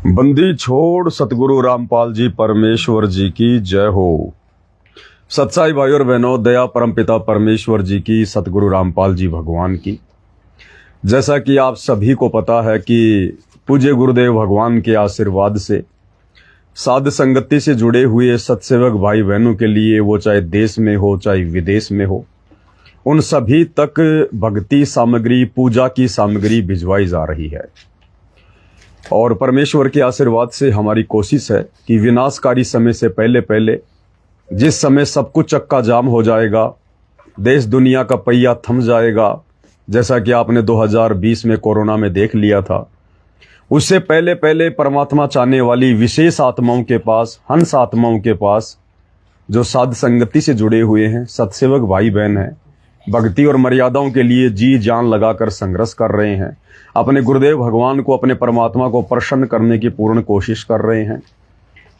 बंदी छोड़ सतगुरु रामपाल जी परमेश्वर जी की जय हो। सत्साई भाई और बहनों, दया परमपिता परमेश्वर जी की, सतगुरु रामपाल जी भगवान की। जैसा कि आप सभी को पता है कि पूज्य गुरुदेव भगवान के आशीर्वाद से साध संगति से जुड़े हुए सत्सेवक भाई बहनों के लिए, वो चाहे देश में हो चाहे विदेश में हो, उन सभी तक भक्ति सामग्री, पूजा की सामग्री भिजवाई जा रही है। और परमेश्वर के आशीर्वाद से हमारी कोशिश है कि विनाशकारी समय से पहले पहले, जिस समय सब कुछ चक्का जाम हो जाएगा, देश दुनिया का पहिया थम जाएगा, जैसा कि आपने 2020 में कोरोना में देख लिया था, उससे पहले पहले परमात्मा चाहने वाली विशेष आत्माओं के पास, हंस आत्माओं के पास, जो साध संगति से जुड़े हुए हैं, सत्सेवक भाई बहन हैं, भक्ति और मर्यादाओं के लिए जी जान लगाकर संघर्ष कर रहे हैं, अपने गुरुदेव भगवान को, अपने परमात्मा को प्रसन्न करने की पूर्ण कोशिश कर रहे हैं,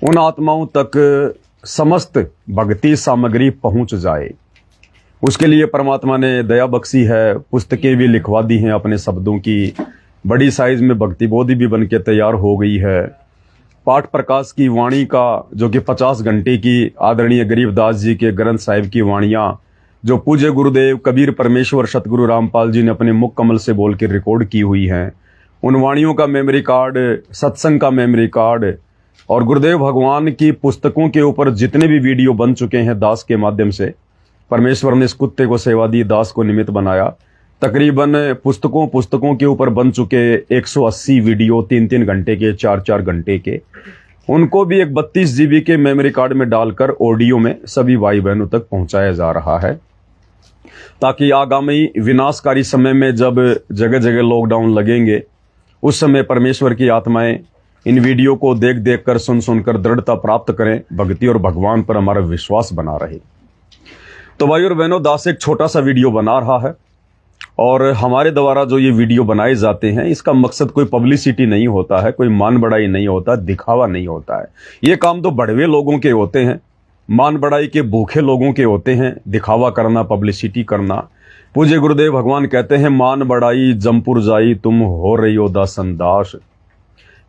उन आत्माओं तक समस्त भक्ति सामग्री पहुंच जाए, उसके लिए परमात्मा ने दया बख्शी है। पुस्तकें भी लिखवा दी हैं अपने शब्दों की, बड़ी साइज में भक्ति बोधि भी बन के तैयार हो गई है। पाठ प्रकाश की वाणी का, जो कि 50 घंटे की आदरणीय गरीबदास जी के ग्रंथ साहिब की वाणियाँ, जो पूज्य गुरुदेव कबीर परमेश्वर सतगुरु रामपाल जी ने अपने मुख कमल से बोल के रिकॉर्ड की हुई हैं, उन वाणियों का मेमोरी कार्ड, सत्संग का मेमोरी कार्ड और गुरुदेव भगवान की पुस्तकों के ऊपर जितने भी वीडियो बन चुके हैं दास के माध्यम से, परमेश्वर ने इस कुत्ते को सेवा दी, दास को निमित्त बनाया। तकरीबन पुस्तकों के ऊपर बन चुके 180 वीडियो, 3-3 घंटे के, 4-4 घंटे के, उनको भी एक 32 GB के मेमोरी कार्ड में डालकर ऑडियो में सभी भाई बहनों तक पहुंचाया जा रहा है, ताकि आगामी विनाशकारी समय में जब जगह जगह लॉकडाउन लगेंगे, उस समय परमेश्वर की आत्माएं इन वीडियो को देख देख कर, सुन सुनकर दृढ़ता प्राप्त करें, भक्ति और भगवान पर हमारा विश्वास बना रहे। तो भाई और बहनों, दास एक छोटा सा वीडियो बना रहा है, और हमारे द्वारा जो ये वीडियो बनाए जाते हैं, इसका मकसद कोई पब्लिसिटी नहीं होता है, कोई मान बढ़ाई नहीं होता, दिखावा नहीं होता है। ये काम तो बड़वे लोगों के होते हैं, मान बढ़ाई के भूखे लोगों के होते हैं, दिखावा करना, पब्लिसिटी करना। पूज्य गुरुदेव भगवान कहते हैं, मान बढ़ाई जमपुर जाई, तुम हो रही हो दासन दास।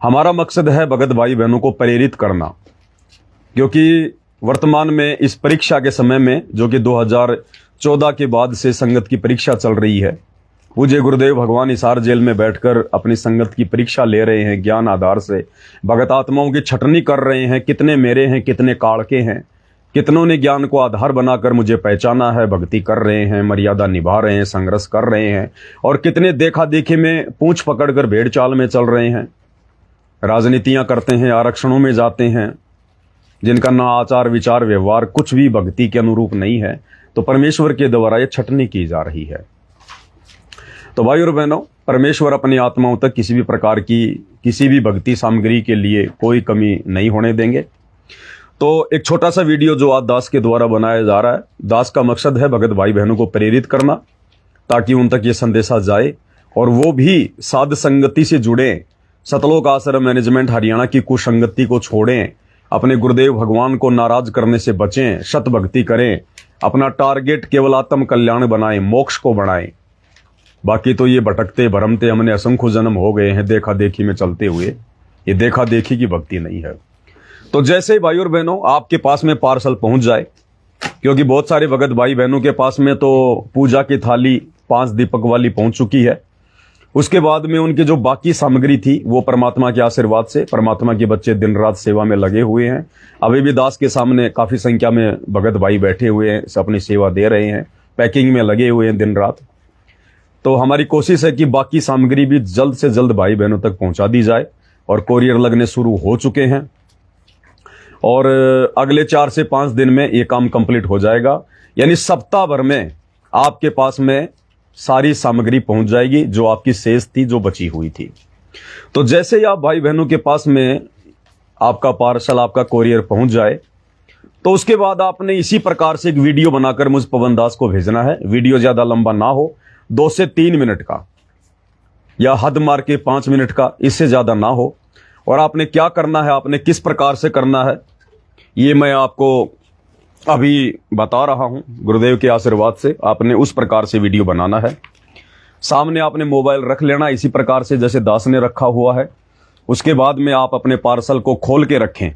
हमारा मकसद है भगत भाई बहनों को प्रेरित करना, क्योंकि वर्तमान में इस परीक्षा के समय में, जो कि 2014 के बाद से संगत की परीक्षा चल रही है, पूज्य गुरुदेव भगवान हिसार जेल में बैठकर अपनी संगत की परीक्षा ले रहे हैं। ज्ञान आधार से भगत आत्माओं की छटनी कर रहे हैं, कितने मेरे हैं, कितने काल के हैं, कितनों ने ज्ञान को आधार बनाकर मुझे पहचाना है, भक्ति कर रहे हैं, मर्यादा निभा रहे हैं, संघर्ष कर रहे हैं, और कितने देखा देखी में पूंछ पकड़कर भेड़ चाल में चल रहे हैं, राजनीतियां करते हैं, आरक्षणों में जाते हैं, जिनका ना आचार विचार व्यवहार कुछ भी भक्ति के अनुरूप नहीं है। तो परमेश्वर के द्वारा ये छटनी की जा रही है। तो भाई और बहनों, परमेश्वर अपनी आत्माओं तक किसी भी प्रकार की, किसी भी भक्ति सामग्री के लिए कोई कमी नहीं होने देंगे। तो एक छोटा सा वीडियो जो आज दास के द्वारा बनाया जा रहा है, दास का मकसद है भगत भाई बहनों को प्रेरित करना, ताकि उन तक ये संदेशा जाए और वो भी साध संगति से जुड़े, सतलोक आश्रम मैनेजमेंट हरियाणा की कुसंगति को छोड़ें, अपने गुरुदेव भगवान को नाराज करने से बचें, सत भक्ति करें, अपना टारगेट केवल आत्म कल्याण बनाएं, मोक्ष को बढ़ाएं। बाकी तो ये भटकते भरमते हमने असंख्य जन्म हो गए हैं देखा देखी में चलते हुए, ये देखा देखी की भक्ति नहीं है। तो जैसे ही भाई और बहनों आपके पास में पार्सल पहुंच जाए, क्योंकि बहुत सारे भगत भाई बहनों के पास में तो पूजा की थाली 5 दीपक वाली पहुंच चुकी है, उसके बाद में उनकी जो बाकी सामग्री थी वो परमात्मा के आशीर्वाद से, परमात्मा के बच्चे दिन रात सेवा में लगे हुए हैं। अभी भी दास के सामने काफी संख्या में भगत भाई बैठे हुए हैं, अपनी सेवा दे रहे हैं, पैकिंग में लगे हुए हैं दिन रात। तो हमारी कोशिश है कि बाकी सामग्री भी जल्द से जल्द भाई बहनों तक पहुंचा दी जाए, और कोरियर लगने शुरू हो चुके हैं, और अगले 4 से 5 दिन में ये काम कंप्लीट हो जाएगा। यानी सप्ताह भर में आपके पास में सारी सामग्री पहुंच जाएगी जो आपकी शेष थी, जो बची हुई थी। तो जैसे ही आप भाई बहनों के पास में आपका पार्सल, आपका कोरियर पहुंच जाए, तो उसके बाद आपने इसी प्रकार से एक वीडियो बनाकर मुझ पवन दास को भेजना है। वीडियो ज्यादा लंबा ना हो, 2 से 3 मिनट का, या हद मार के 5 मिनट का, इससे ज्यादा ना हो। और आपने क्या करना है, आपने किस प्रकार से करना है, ये मैं आपको अभी बता रहा हूं। गुरुदेव के आशीर्वाद से आपने उस प्रकार से वीडियो बनाना है। सामने आपने मोबाइल रख लेना इसी प्रकार से जैसे दास ने रखा हुआ है, उसके बाद में आप अपने पार्सल को खोल के रखें।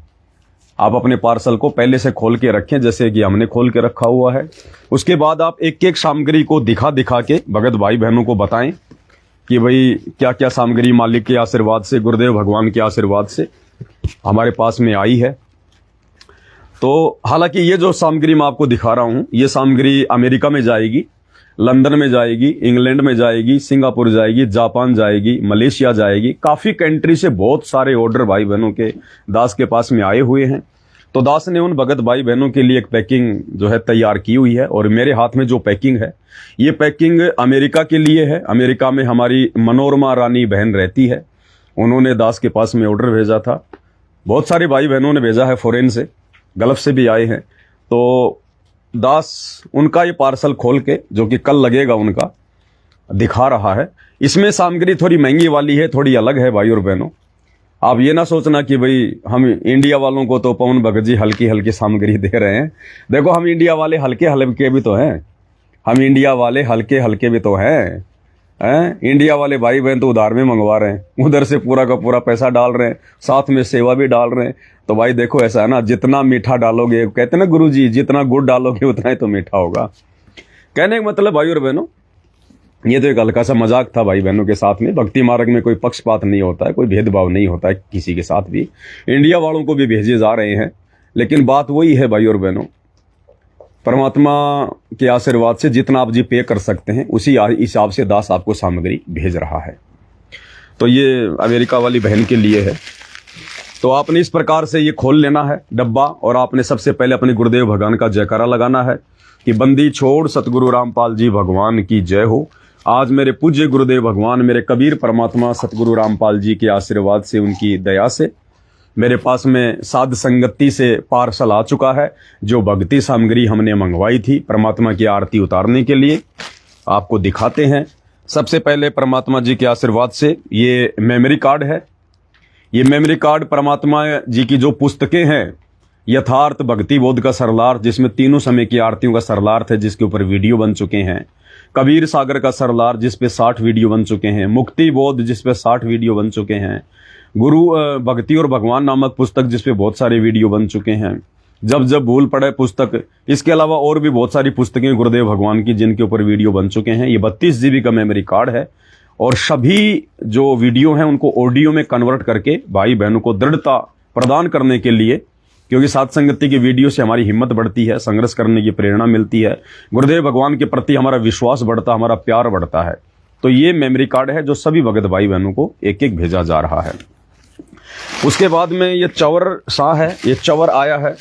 आप अपने पार्सल को पहले से खोल के रखें, जैसे कि हमने खोल के रखा हुआ है। उसके बाद आप एक एक सामग्री को दिखा दिखा के भगत भाई बहनों को बताएं कि भाई क्या क्या सामग्री मालिक के आशीर्वाद से, गुरुदेव भगवान के आशीर्वाद से हमारे पास में आई है। तो हालांकि ये जो सामग्री मैं आपको दिखा रहा हूं, ये सामग्री अमेरिका में जाएगी, लंदन में जाएगी, इंग्लैंड में जाएगी, सिंगापुर जाएगी, जापान जाएगी, मलेशिया जाएगी। काफ़ी कंट्री से बहुत सारे ऑर्डर भाई बहनों के दास के पास में आए हुए हैं। तो दास ने उन भगत भाई बहनों के लिए एक पैकिंग जो है तैयार की हुई है। और मेरे हाथ में जो पैकिंग है, ये पैकिंग अमेरिका के लिए है। अमेरिका में हमारी मनोरमा रानी बहन रहती है, उन्होंने दास के पास में ऑर्डर भेजा था। बहुत सारे भाई बहनों ने भेजा है, फॉरेन से, गल्फ से भी आए हैं। तो दास उनका ये पार्सल खोल के, जो कि कल लगेगा, उनका दिखा रहा है। इसमें सामग्री थोड़ी महंगी वाली है, थोड़ी अलग है भाई और बहनों। आप ये ना सोचना कि भाई हम इंडिया वालों को तो पवन भगत जी हल्की हल्की सामग्री दे रहे हैं। देखो, हम इंडिया वाले हल्के हल्के भी तो हैं, हम इंडिया वाले हल्के हल्के भी तो हैं। इंडिया वाले भाई बहन तो उधार में मंगवा रहे हैं, उधर से पूरा का पूरा पैसा डाल रहे हैं, साथ में सेवा भी डाल रहे हैं। तो भाई देखो, ऐसा है ना, जितना मीठा डालोगे, कहते हैं ना गुरुजी, जितना गुड़ डालोगे उतना ही तो मीठा होगा। कहने का मतलब भाई और बहनों, ये तो एक हल्का सा मजाक था भाई बहनों के साथ में। भक्ति मार्ग में कोई पक्षपात नहीं होता है, कोई भेदभाव नहीं होता है किसी के साथ भी। इंडिया वालों को भी भेजे जा रहे हैं, लेकिन बात वही है भाई और बहनों, परमात्मा के आशीर्वाद से जितना आप जी पे कर सकते हैं, उसी हिसाब से दास आपको सामग्री भेज रहा है। तो ये अमेरिका वाली बहन के लिए है। तो आपने इस प्रकार से ये खोल लेना है डब्बा, और आपने सबसे पहले अपने गुरुदेव भगवान का जयकारा लगाना है कि बंदी छोड़ सतगुरु रामपाल जी भगवान की जय हो। आज मेरे पूज्य गुरुदेव भगवान, मेरे कबीर परमात्मा सतगुरु रामपाल जी के आशीर्वाद से, उनकी दया से मेरे पास में साध संगति से पार्सल आ चुका है। जो भक्ति सामग्री हमने मंगवाई थी परमात्मा की आरती उतारने के लिए, आपको दिखाते हैं। सबसे पहले परमात्मा जी के आशीर्वाद से ये मेमोरी कार्ड है। ये मेमोरी कार्ड परमात्मा जी की जो पुस्तकें हैं, यथार्थ भक्ति बोध का सरलार्थ, जिसमें तीनों समय की आरतियों का सरलार्थ है, जिसके ऊपर वीडियो बन चुके हैं। कबीर सागर का सरलार्थ, जिसपे 60 वीडियो बन चुके हैं। मुक्ति बोध, जिसपे 60 वीडियो बन चुके हैं। गुरु भक्ति और भगवान नामक पुस्तक, जिसपे बहुत सारे वीडियो बन चुके हैं। जब जब भूल पड़े पुस्तक, इसके अलावा और भी बहुत सारी पुस्तकें गुरुदेव भगवान की, जिनके ऊपर वीडियो बन चुके हैं। ये 32 GB का मेमोरी कार्ड है, और सभी जो वीडियो हैं उनको ऑडियो में कन्वर्ट करके भाई बहनों को दृढ़ता प्रदान करने के लिए, क्योंकि साध संगति की वीडियो से हमारी हिम्मत बढ़ती है, संघर्ष करने की प्रेरणा मिलती है, गुरुदेव भगवान के प्रति हमारा विश्वास बढ़ता, हमारा प्यार बढ़ता है। तो ये मेमोरी कार्ड है जो सभी भगत भाई बहनों को एक एक भेजा जा रहा है। उसके बाद में ये चवर शाह है, ये चवर आया है,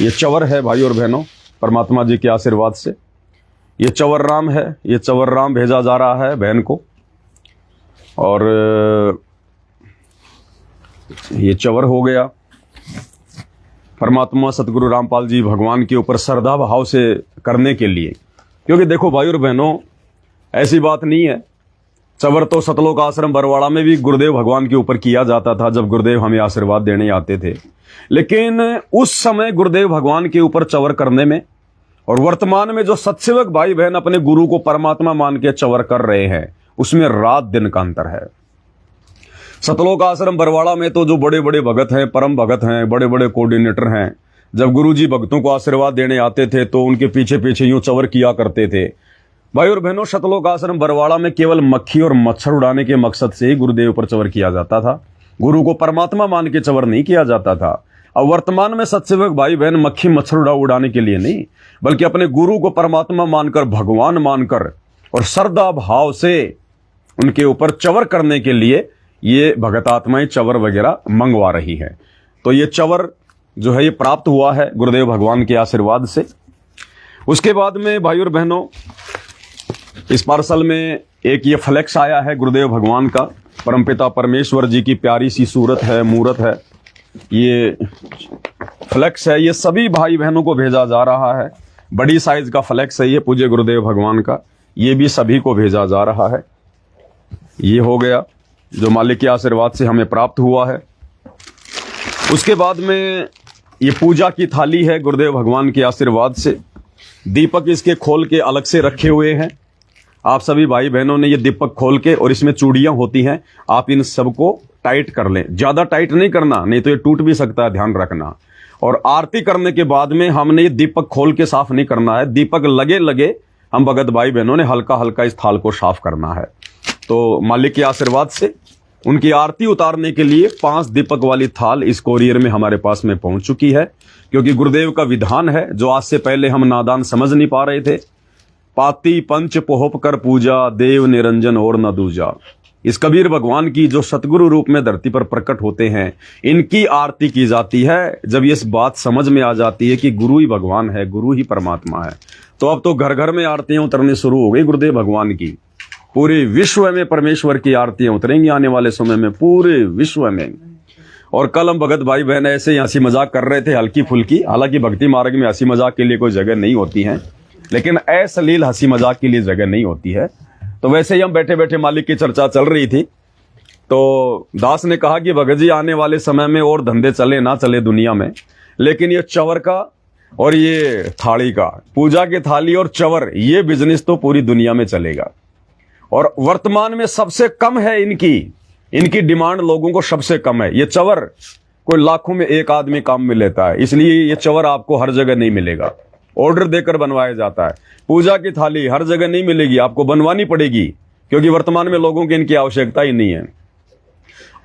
ये चवर है भाई और बहनों परमात्मा जी के आशीर्वाद से। ये चवर राम है, ये चवर राम भेजा जा रहा है बहन को। और ये चवर हो गया परमात्मा सतगुरु रामपाल जी भगवान के ऊपर श्रद्धा भाव से करने के लिए। क्योंकि देखो भाई और बहनों, ऐसी बात नहीं है, चवर तो सतलोक आश्रम बरवाड़ा में भी गुरुदेव भगवान के ऊपर किया जाता था, जब गुरुदेव हमें आशीर्वाद देने आते थे। लेकिन उस समय गुरुदेव भगवान के ऊपर चवर करने में, और वर्तमान में जो सत्सेवक भाई बहन अपने गुरु को परमात्मा मान के चवर कर रहे हैं, उसमें रात दिन का अंतर है। सतलोक आश्रम बरवाड़ा में तो जो बड़े बड़े भगत हैं, परम भगत हैं, बड़े बड़े कोऑर्डिनेटर हैं, जब गुरुजी भक्तों को आशीर्वाद देने आते थे तो उनके पीछे पीछे यूं चवर किया करते थे। भाई और बहनों, सतलोक आश्रम बरवाड़ा में केवल मक्खी और मच्छर उड़ाने के मकसद से ही गुरुदेव पर चवर किया जाता था, गुरु को परमात्मा मान के चवर नहीं किया जाता था। अब वर्तमान में सत्सेवक भाई बहन मक्खी मच्छर उड़ाने के लिए नहीं, बल्कि अपने गुरु को परमात्मा मानकर, भगवान मानकर और श्रद्धा भाव से उनके ऊपर चवर करने के लिए ये भगत आत्माएं चवर वगैरह मंगवा रही है। तो ये चवर जो है ये प्राप्त हुआ है गुरुदेव भगवान के आशीर्वाद से। उसके बाद में भाई और बहनों, इस पार्सल में एक ये फ्लेक्स आया है गुरुदेव भगवान का, परमपिता परमेश्वर जी की प्यारी सी सूरत है, मूरत है। ये फ्लेक्स है, ये सभी भाई बहनों को भेजा जा रहा है। बड़ी साइज का फ्लेक्स है ये पूज्य गुरुदेव भगवान का, ये भी सभी को भेजा जा रहा है। ये हो गया जो मालिक के आशीर्वाद से हमें प्राप्त हुआ है। उसके बाद में ये पूजा की थाली है गुरुदेव भगवान के आशीर्वाद से। दीपक इसके खोल के अलग से रखे हुए हैं। आप सभी भाई बहनों ने ये दीपक खोल के, और इसमें चूड़ियां होती हैं, आप इन सबको टाइट कर लें, ज्यादा टाइट नहीं करना, नहीं तो ये टूट भी सकता है, ध्यान रखना। और आरती करने के बाद में हमने ये दीपक खोल के साफ नहीं करना है, दीपक लगे लगे हम भगत भाई बहनों ने हल्का हल्का इस थाल को साफ करना है। तो मालिक के आशीर्वाद से उनकी आरती उतारने के लिए 5 दीपक वाली थाल इस कोरियर में हमारे पास में पहुंच चुकी है, क्योंकि गुरुदेव का विधान है जो आज से पहले हम नादान समझ नहीं पा रहे थे। पाती पंच पोहप कर पूजा, देव निरंजन और न दूजा। इस कबीर भगवान की जो सतगुरु रूप में धरती पर प्रकट होते हैं, इनकी आरती की जाती है। जब ये बात समझ में आ जाती है कि गुरु ही भगवान है, गुरु ही परमात्मा है, तो अब तो घर घर में आरतियां उतरनी शुरू हो गई गुरुदेव भगवान की। पूरे विश्व में परमेश्वर की आरतियां उतरेंगी आने वाले समय में, पूरे विश्व में। और कल हम भगत भाई बहन ऐसे ही हंसी मजाक कर रहे थे हल्की फुल्की, हालांकि भक्ति मार्ग में हंसी मजाक के लिए कोई जगह नहीं होती है, लेकिन अश्लील हंसी मजाक के लिए जगह नहीं होती है। तो वैसे ही हम बैठे बैठे मालिक की चर्चा चल रही थी, तो दास ने कहा कि भगत जी आने वाले समय में और धंधे चले ना चले दुनिया में, लेकिन ये चवर का और ये थाली का, पूजा की थाली और चवर, ये बिजनेस तो पूरी दुनिया में चलेगा। और वर्तमान में सबसे कम है इनकी डिमांड, लोगों को सबसे कम है। ये चवर कोई लाखों में एक आदमी काम में लेता है, इसलिए ये चवर आपको हर जगह नहीं मिलेगा, ऑर्डर देकर बनवाया जाता है। पूजा की थाली हर जगह नहीं मिलेगी, आपको बनवानी पड़ेगी, क्योंकि वर्तमान में लोगों की इनकी आवश्यकता ही नहीं है।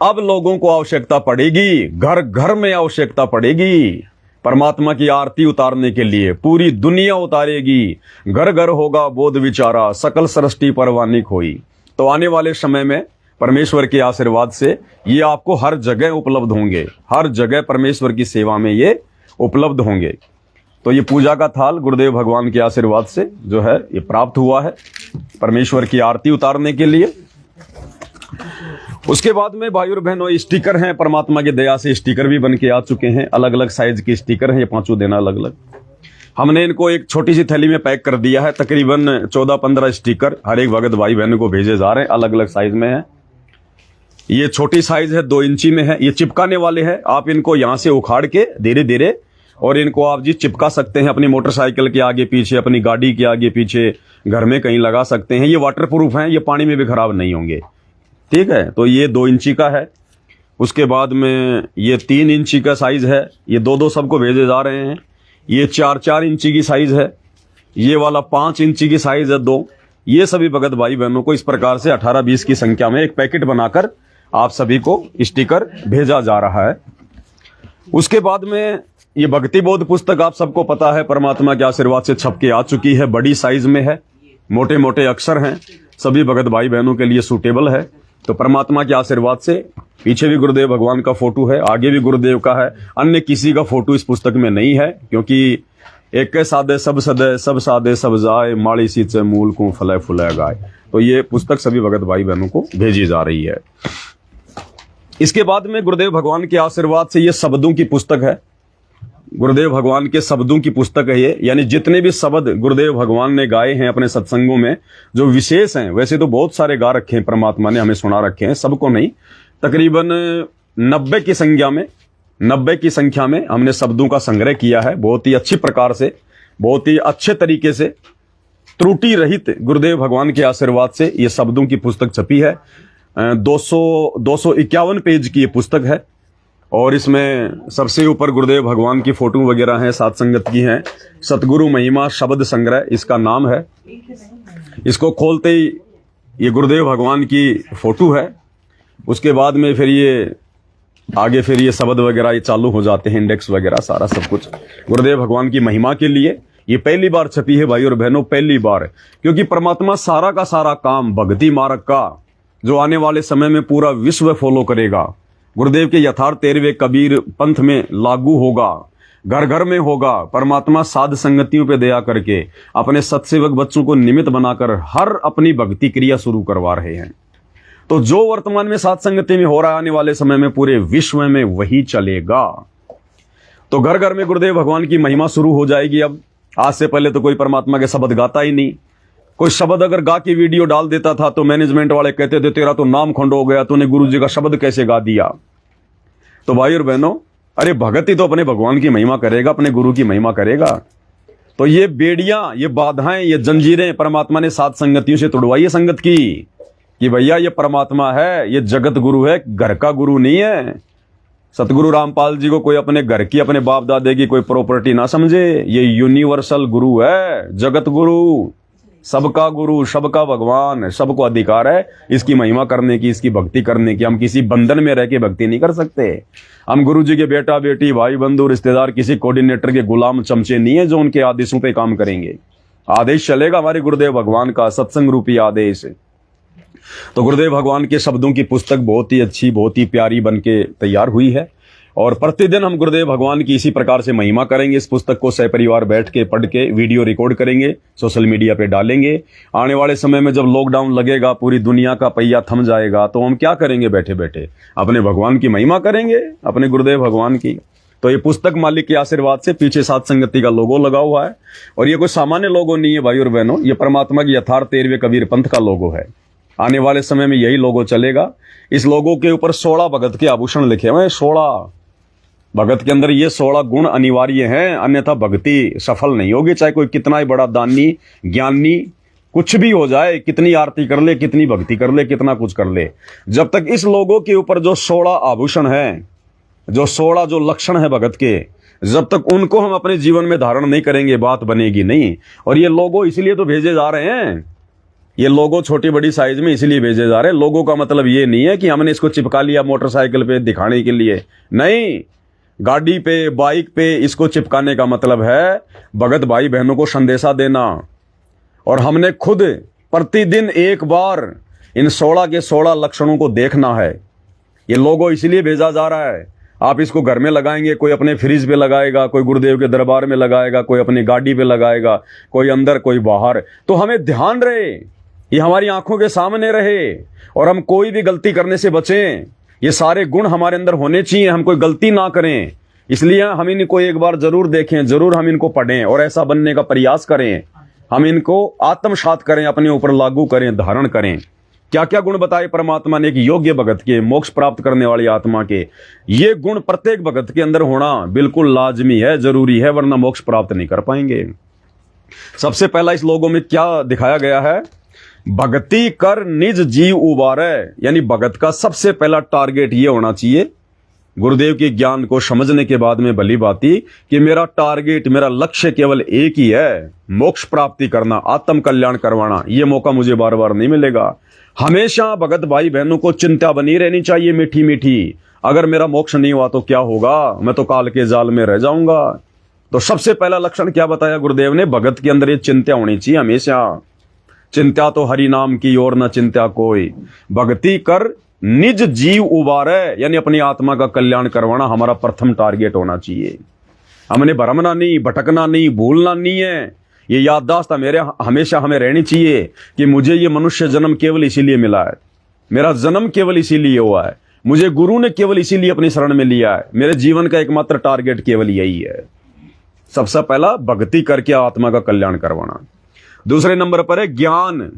अब लोगों को आवश्यकता पड़ेगी, घर घर में आवश्यकता पड़ेगी परमात्मा की आरती उतारने के लिए। पूरी दुनिया उतारेगी, घर घर होगा बोध विचारा, सकल सृष्टि परवानी खोई। तो आने वाले समय में परमेश्वर के आशीर्वाद से ये आपको हर जगह उपलब्ध होंगे, हर जगह परमेश्वर की सेवा में ये उपलब्ध होंगे। तो ये पूजा का थाल गुरुदेव भगवान के आशीर्वाद से जो है ये प्राप्त हुआ है परमेश्वर की आरती उतारने के लिए। उसके बाद में भाई और बहनों स्टिकर हैं, परमात्मा की दया से स्टिकर भी बन के आ चुके हैं, अलग अलग साइज के स्टिकर हैं, ये 5 देना अलग अलग। हमने इनको एक छोटी सी थैली में पैक कर दिया है, तकरीबन 14-15 स्टिकर हर एक भगत भाई बहनों को भेजे जा रहे हैं, अलग अलग साइज में है। ये छोटी साइज है, 2 इंची में है, ये चिपकाने वाले हैं। आप इनको यहां से उखाड़ के धीरे धीरे और इनको आप जी चिपका सकते हैं अपनी मोटरसाइकिल के आगे पीछे, अपनी गाड़ी के आगे पीछे, घर में कहीं लगा सकते हैं। ये वाटर प्रूफ हैं, ये पानी में भी खराब नहीं होंगे, ठीक है। तो ये 2 इंची का है। उसके बाद में ये 3 इंची का साइज है, ये 2-2 सबको भेजे जा रहे हैं। ये 4-4 इंची की साइज है, ये वाला 5 इंची की साइज है 2। ये सभी भगत भाई बहनों को इस प्रकार से 18-20 की संख्या में एक पैकेट बनाकर आप सभी को स्टिकर भेजा जा रहा है। उसके बाद में ये भक्ति बोध पुस्तक आप सबको पता है परमात्मा के आशीर्वाद से छप के आ चुकी है, बड़ी साइज में है, मोटे मोटे अक्षर हैं, सभी भगत भाई बहनों के लिए सूटेबल है। तो परमात्मा के आशीर्वाद से पीछे भी गुरुदेव भगवान का फोटो है, आगे भी गुरुदेव का है, अन्य किसी का फोटो इस पुस्तक में नहीं है, क्योंकि एक सादे सब सदे सब सादे सब जाए, माड़ी सींचे मूल को फले फुले गाय। तो ये पुस्तक सभी भगत भाई बहनों को भेजी जा रही है। इसके बाद में गुरुदेव भगवान के आशीर्वाद से ये शब्दों की पुस्तक है, गुरुदेव भगवान के शब्दों की पुस्तक है ये, यानी जितने भी शब्द गुरुदेव भगवान ने गाए हैं अपने सत्संगों में जो विशेष हैं, वैसे तो बहुत सारे गा रखे हैं परमात्मा ने, हमें सुना रखे हैं, सबको नहीं, तकरीबन 90 की संख्या में हमने शब्दों का संग्रह किया है, बहुत ही अच्छी प्रकार से, बहुत ही अच्छे तरीके से, त्रुटि रहित गुरुदेव भगवान के आशीर्वाद से ये शब्दों की पुस्तक छपी है। 251 पेज की ये पुस्तक है, और इसमें सबसे ऊपर गुरुदेव भगवान की फोटो वगैरह हैं, सात संगत की हैं। सतगुरु महिमा शब्द संग्रह इसका नाम है। इसको खोलते ही ये गुरुदेव भगवान की फोटो है, उसके बाद में फिर ये आगे फिर ये शब्द वगैरह ये चालू हो जाते हैं, इंडेक्स वगैरह सारा सब कुछ गुरुदेव भगवान की महिमा के लिए। ये पहली बार छपी है भाई और बहनों, पहली बार, क्योंकि परमात्मा सारा का सारा काम भक्ति मार्ग का जो आने वाले समय में पूरा विश्व फॉलो करेगा, गुरुदेव के यथार्थ 13वें कबीर पंथ में लागू होगा, घर घर में होगा। परमात्मा साध संगतियों पे दया करके अपने सत्सेवक बच्चों को निमित्त बनाकर हर अपनी भक्ति क्रिया शुरू करवा रहे हैं। तो जो वर्तमान में साध संगति में हो रहा है, आने वाले समय में पूरे विश्व में वही चलेगा। तो घर घर में गुरुदेव भगवान की महिमा शुरू हो जाएगी। अब आज से पहले तो कोई परमात्मा के शब्द गाता ही नहीं। कोई शब्द अगर गा के वीडियो डाल देता था तो मैनेजमेंट वाले कहते थे तेरा तो नाम खंड हो गया, तूने गुरु जी का शब्द कैसे गा दिया। तो भाई और बहनों, अरे भगत ही तो अपने भगवान की महिमा करेगा, अपने गुरु की महिमा करेगा। तो ये बेड़ियां, ये बाधाएं, ये जंजीरें परमात्मा ने साध संगतियों से तोड़वाई है संगत की। कि भैया ये परमात्मा है, ये जगत गुरु है, घर का गुरु नहीं है। सतगुरु रामपाल जी को कोई अपने घर की, अपने बाप दादे की कोई प्रॉपर्टी ना समझे। ये यूनिवर्सल गुरु है, जगत गुरु, सबका गुरु, सबका भगवान, सबको अधिकार है इसकी महिमा करने की, इसकी भक्ति करने की। हम किसी बंधन में रह के भक्ति नहीं कर सकते। हम गुरु जी के बेटा बेटी, भाई बंधु, रिश्तेदार, किसी कोऑर्डिनेटर के गुलाम चमचे नहीं है जो उनके आदेशों पे काम करेंगे। आदेश चलेगा हमारे गुरुदेव भगवान का, सत्संग रूपी आदेश। तो गुरुदेव भगवान के शब्दों की पुस्तक बहुत ही अच्छी, बहुत ही प्यारी बन के तैयार हुई है और प्रतिदिन हम गुरुदेव भगवान की इसी प्रकार से महिमा करेंगे। इस पुस्तक को सहपरिवार बैठ के पढ़ के वीडियो रिकॉर्ड करेंगे, सोशल मीडिया पे डालेंगे। आने वाले समय में जब लॉकडाउन लगेगा, पूरी दुनिया का पहिया थम जाएगा, तो हम क्या करेंगे? बैठे बैठे अपने भगवान की महिमा करेंगे, अपने गुरुदेव भगवान की। तो ये पुस्तक मालिक के आशीर्वाद से पीछे साध संगति का लोगो लगा हुआ है और ये कोई सामान्य लोगो नहीं है भाई और बहनों, ये परमात्मा की यथार्थ 13वें कबीर पंथ का लोगो है। आने वाले समय में यही लोगो चलेगा। इस लोगो के ऊपर 16 भगत के आभूषण लिखे हुए हैं। 16 भगत के अंदर ये 16 गुण अनिवार्य हैं, अन्यथा भक्ति सफल नहीं होगी। चाहे कोई कितना ही बड़ा दानी, ज्ञानी, कुछ भी हो जाए, कितनी आरती कर ले, कितनी भक्ति कर ले, कितना कुछ कर ले, जब तक इस लोगों के ऊपर जो 16 आभूषण हैं, जो 16 जो लक्षण है भगत के, जब तक उनको हम अपने जीवन में धारण नहीं करेंगे, बात बनेगी नहीं। और ये लोगो इसलिए तो भेजे जा रहे हैं, ये लोगो छोटी बड़ी साइज में इसलिए भेजे जा रहे हैं। लोगों का मतलब ये नहीं है कि हमने इसको चिपका लिया मोटरसाइकिल पे दिखाने के लिए, नहीं। गाड़ी पे, बाइक पे इसको चिपकाने का मतलब है भगत भाई बहनों को संदेशा देना। और हमने खुद प्रतिदिन एक बार इन 16 के 16 लक्षणों को देखना है। ये लोगो इसलिए भेजा जा रहा है। आप इसको घर में लगाएंगे, कोई अपने फ्रिज पे लगाएगा, कोई गुरुदेव के दरबार में लगाएगा, कोई अपनी गाड़ी पे लगाएगा, कोई अंदर कोई बाहर। तो हमें ध्यान रहे, ये हमारी आंखों के सामने रहे और हम कोई भी गलती करने से बचें। ये सारे गुण हमारे अंदर होने चाहिए, हम कोई गलती ना करें। इसलिए हम इनको एक बार जरूर देखें, जरूर हम इनको पढ़ें और ऐसा बनने का प्रयास करें। हम इनको आत्मसात करें, अपने ऊपर लागू करें, धारण करें। क्या क्या गुण बताए परमात्मा ने? एक योग्य भगत के, मोक्ष प्राप्त करने वाली आत्मा के, ये गुण प्रत्येक भगत के अंदर होना बिल्कुल लाजमी है, जरूरी है, वरना मोक्ष प्राप्त नहीं कर पाएंगे। सबसे पहला इस लोगों में क्या दिखाया गया है? भक्ति कर निज जीव उबारे। यानी भगत का सबसे पहला टारगेट ये होना चाहिए, गुरुदेव के ज्ञान को समझने के बाद में भली बाती, कि मेरा टारगेट, मेरा लक्ष्य केवल एक ही है, मोक्ष प्राप्ति करना, आत्म कल्याण करवाना। ये मौका मुझे बार बार नहीं मिलेगा। हमेशा भगत भाई बहनों को चिंता बनी रहनी चाहिए, मीठी मीठी। अगर मेरा मोक्ष नहीं हुआ तो क्या होगा? मैं तो काल के जाल में रह जाऊंगा। तो सबसे पहला लक्षण क्या बताया गुरुदेव ने? भगत के अंदर ये चिंता होनी चाहिए हमेशा। चिंता तो हरि नाम की और न चिंता कोई, भक्ति कर निज जीव उबारे। यानी अपनी आत्मा का कल्याण करवाना हमारा प्रथम टारगेट होना चाहिए। हमने भरमना नहीं, भटकना नहीं, भूलना नहीं है। ये याददाश्त मेरे हमेशा हमें रहनी चाहिए कि मुझे ये मनुष्य जन्म केवल इसीलिए मिला है, मेरा जन्म केवल इसीलिए हुआ है, मुझे गुरु ने केवल इसीलिए अपनी शरण में लिया है, मेरे जीवन का एकमात्र टारगेट केवल यही है। सबसे पहला भक्ति करके आत्मा का कल्याण करवाना। दूसरे नंबर पर है ज्ञान।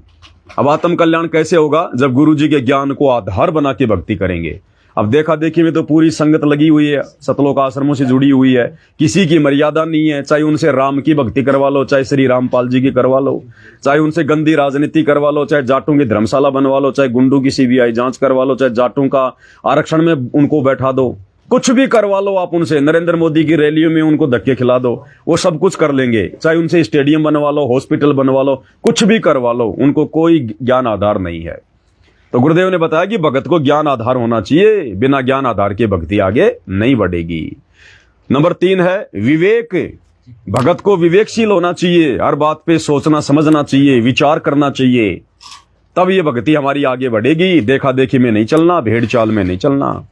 अब आत्म कल्याण कैसे होगा? जब गुरु जी के ज्ञान को आधार बना के भक्ति करेंगे। अब देखा देखी में तो पूरी संगत लगी हुई है, सतलोक आश्रमों से जुड़ी हुई है, किसी की मर्यादा नहीं है। चाहे उनसे राम की भक्ति करवा लो, चाहे श्री रामपाल जी की करवा लो, चाहे उनसे गंदी राजनीति करवा लो, चाहे जाटों की धर्मशाला बनवा लो, चाहे गुंडों की सीबीआई जांच करवा लो, चाहे जाटों का आरक्षण में उनको बैठा दो, कुछ भी करवा लो आप उनसे। नरेंद्र मोदी की रैलियों में उनको धक्के खिला दो, वो सब कुछ कर लेंगे। चाहे उनसे स्टेडियम बनवा लो, हॉस्पिटल बनवा लो, कुछ भी करवा लो, उनको कोई ज्ञान आधार नहीं है। तो गुरुदेव ने बताया कि भगत को ज्ञान आधार होना चाहिए, बिना ज्ञान आधार के भक्ति आगे नहीं बढ़ेगी। नंबर 3 है विवेक। भगत को विवेकशील होना चाहिए, हर बात पे सोचना समझना चाहिए, विचार करना चाहिए, तब ये भक्ति हमारी आगे बढ़ेगी। देखा देखी में नहीं चलना, भेड़ चाल में नहीं चलना।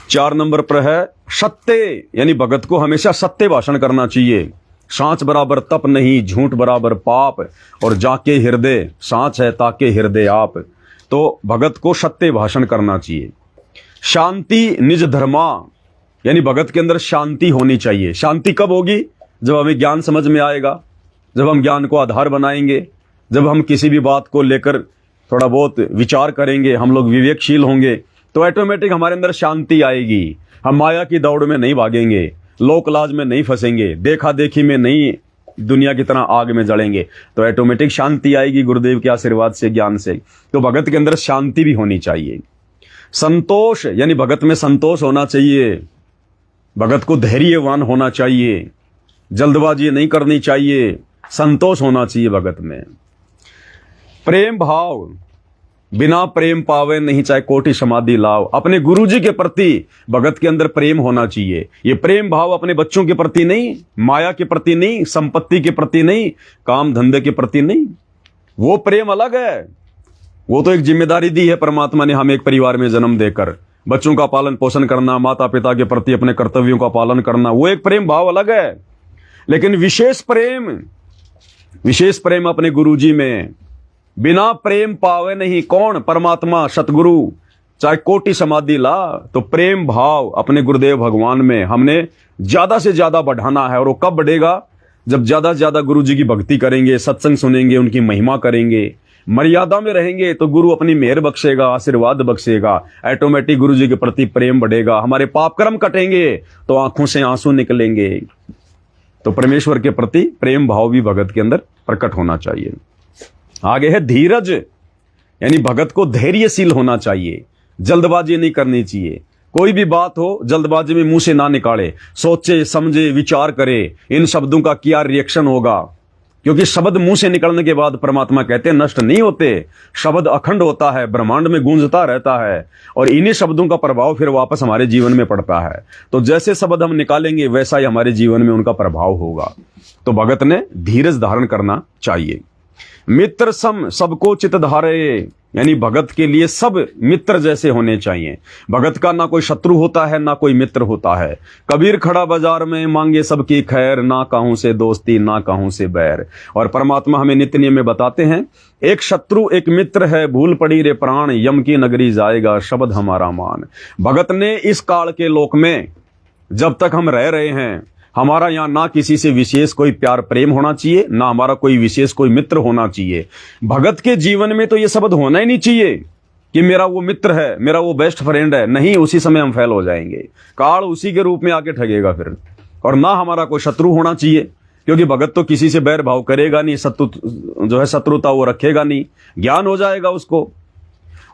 4 नंबर पर है सत्य। यानी भगत को हमेशा सत्य भाषण करना चाहिए। सांच बराबर तप नहीं, झूठ बराबर पाप, और जाके हृदय सांच है ताके हृदय आप। तो भगत को सत्य भाषण करना चाहिए। शांति निज धर्मा। यानी भगत के अंदर शांति होनी चाहिए। शांति कब होगी? जब हमें ज्ञान समझ में आएगा, जब हम ज्ञान को आधार बनाएंगे, जब हम किसी भी बात को लेकर थोड़ा बहुत विचार करेंगे, हम लोग विवेकशील होंगे, तो ऑटोमेटिक हमारे अंदर शांति आएगी। हम माया की दौड़ में नहीं भागेंगे, लोक लाज में नहीं फंसेंगे, देखा देखी में नहीं दुनिया की तरह आग में जलेंगे तो ऑटोमेटिक शांति आएगी गुरुदेव के आशीर्वाद से, ज्ञान से। तो भगत के अंदर शांति भी होनी चाहिए। संतोष यानी भगत में संतोष होना चाहिए, भगत को धैर्यवान होना चाहिए, जल्दबाजी नहीं करनी चाहिए, संतोष होना चाहिए भगत में। प्रेम भाव, बिना प्रेम पावे नहीं चाहे कोटि समाधि लाओ। अपने गुरुजी के प्रति भगत के अंदर प्रेम होना चाहिए। ये प्रेम भाव अपने बच्चों के प्रति नहीं, माया के प्रति नहीं, संपत्ति के प्रति नहीं, काम धंधे के प्रति नहीं। वो प्रेम अलग है। वो तो एक जिम्मेदारी दी है परमात्मा ने हमें एक परिवार में जन्म देकर, बच्चों का पालन पोषण करना, माता पिता के प्रति अपने कर्तव्यों का पालन करना, वो एक प्रेम भाव अलग है। लेकिन विशेष प्रेम अपने गुरुजी में, बिना प्रेम पावे नहीं कौन, परमात्मा सतगुरु, चाहे कोटि समाधि ला। तो प्रेम भाव अपने गुरुदेव भगवान में हमने ज्यादा से ज्यादा बढ़ाना है। और वो कब बढ़ेगा? जब ज्यादा से ज्यादा गुरु जी की भक्ति करेंगे, सत्संग सुनेंगे, उनकी महिमा करेंगे, मर्यादा में रहेंगे, तो गुरु अपनी मेहर बख्शेगा, आशीर्वाद बख्शेगा, ऑटोमेटिक गुरु जी के प्रति प्रेम बढ़ेगा। हमारे पाप कर्म कटेंगे तो आंखों से आंसू निकलेंगे। तो परमेश्वर के प्रति प्रेम भाव भी भगत के अंदर प्रकट होना चाहिए। आगे है धीरज, यानी भगत को धैर्यशील होना चाहिए, जल्दबाजी नहीं करनी चाहिए। कोई भी बात हो जल्दबाजी में मुंह से ना निकाले, सोचे समझे विचार करे इन शब्दों का क्या रिएक्शन होगा। क्योंकि शब्द मुंह से निकलने के बाद परमात्मा कहते हैं नष्ट नहीं होते, शब्द अखंड होता है, ब्रह्मांड में गूंजता रहता है, और इन्हीं शब्दों का प्रभाव फिर वापस हमारे जीवन में पड़ता है। तो जैसे शब्द हम निकालेंगे वैसा ही हमारे जीवन में उनका प्रभाव होगा। तो भगत ने धीरज धारण करना चाहिए। मित्र सम सबको चित धारे, यानी भगत के लिए सब मित्र जैसे होने चाहिए। भगत का ना कोई शत्रु होता है ना कोई मित्र होता है। कबीर खड़ा बाजार में मांगे सबकी खैर, ना कहूं से दोस्ती ना कहूं से बैर। और परमात्मा हमें नित्य नियम में बताते हैं, एक शत्रु एक मित्र है, भूल पड़ी रे प्राण, यम की नगरी जाएगा शब्द हमारा मान। भगत ने इस काल के लोक में जब तक हम रह रहे हैं, हमारा यहाँ ना किसी से विशेष कोई प्यार प्रेम होना चाहिए, ना हमारा कोई विशेष कोई मित्र होना चाहिए। भगत के जीवन में तो ये शब्द होना ही नहीं चाहिए कि मेरा वो मित्र है, मेरा वो बेस्ट फ्रेंड है। नहीं, उसी समय हम फेल हो जाएंगे, काल उसी के रूप में आके ठगेगा फिर। और ना हमारा कोई शत्रु होना चाहिए, क्योंकि भगत तो किसी से बैर भाव करेगा नहीं, शत्रुता वो रखेगा नहीं, ज्ञान हो जाएगा उसको।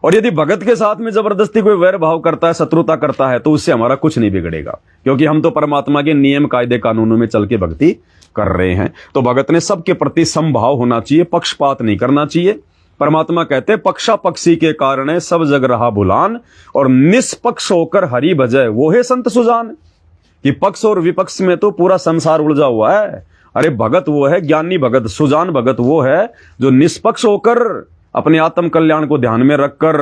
और यदि भगत के साथ में जबरदस्ती कोई वैर भाव करता है, शत्रुता करता है, तो उससे हमारा कुछ नहीं बिगड़ेगा, क्योंकि हम तो परमात्मा के नियम कायदे कानूनों में चल के भक्ति कर रहे हैं। तो भगत ने सबके प्रति समभाव होना चाहिए, पक्षपात नहीं करना चाहिए। परमात्मा कहते हैं पक्षा पक्षी के कारण सब जग रहा भुलान, और निष्पक्ष होकर हरि भजय वो है संत सुजान। कि पक्ष और विपक्ष में तो पूरा संसार उलझा हुआ है। अरे भगत वो है, ज्ञानी भगत, सुजान भगत वो है जो निष्पक्ष होकर अपने आत्म कल्याण को ध्यान में रखकर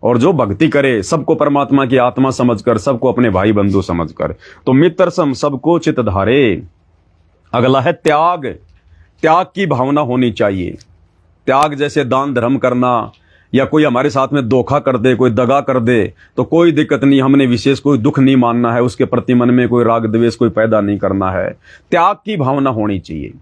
और जो भक्ति करे, सबको परमात्मा की आत्मा समझकर, सबको अपने भाई बंधु समझकर। तो मित्र सम सबको चित धारे। अगला है त्याग। त्याग की भावना होनी चाहिए। त्याग जैसे दान धर्म करना, या कोई हमारे साथ में धोखा कर दे, कोई दगा कर दे, तो कोई दिक्कत नहीं, हमने विशेष कोई दुख नहीं मानना है, उसके प्रति मन में कोई राग द्वेष कोई पैदा नहीं करना है। त्याग की भावना होनी चाहिए।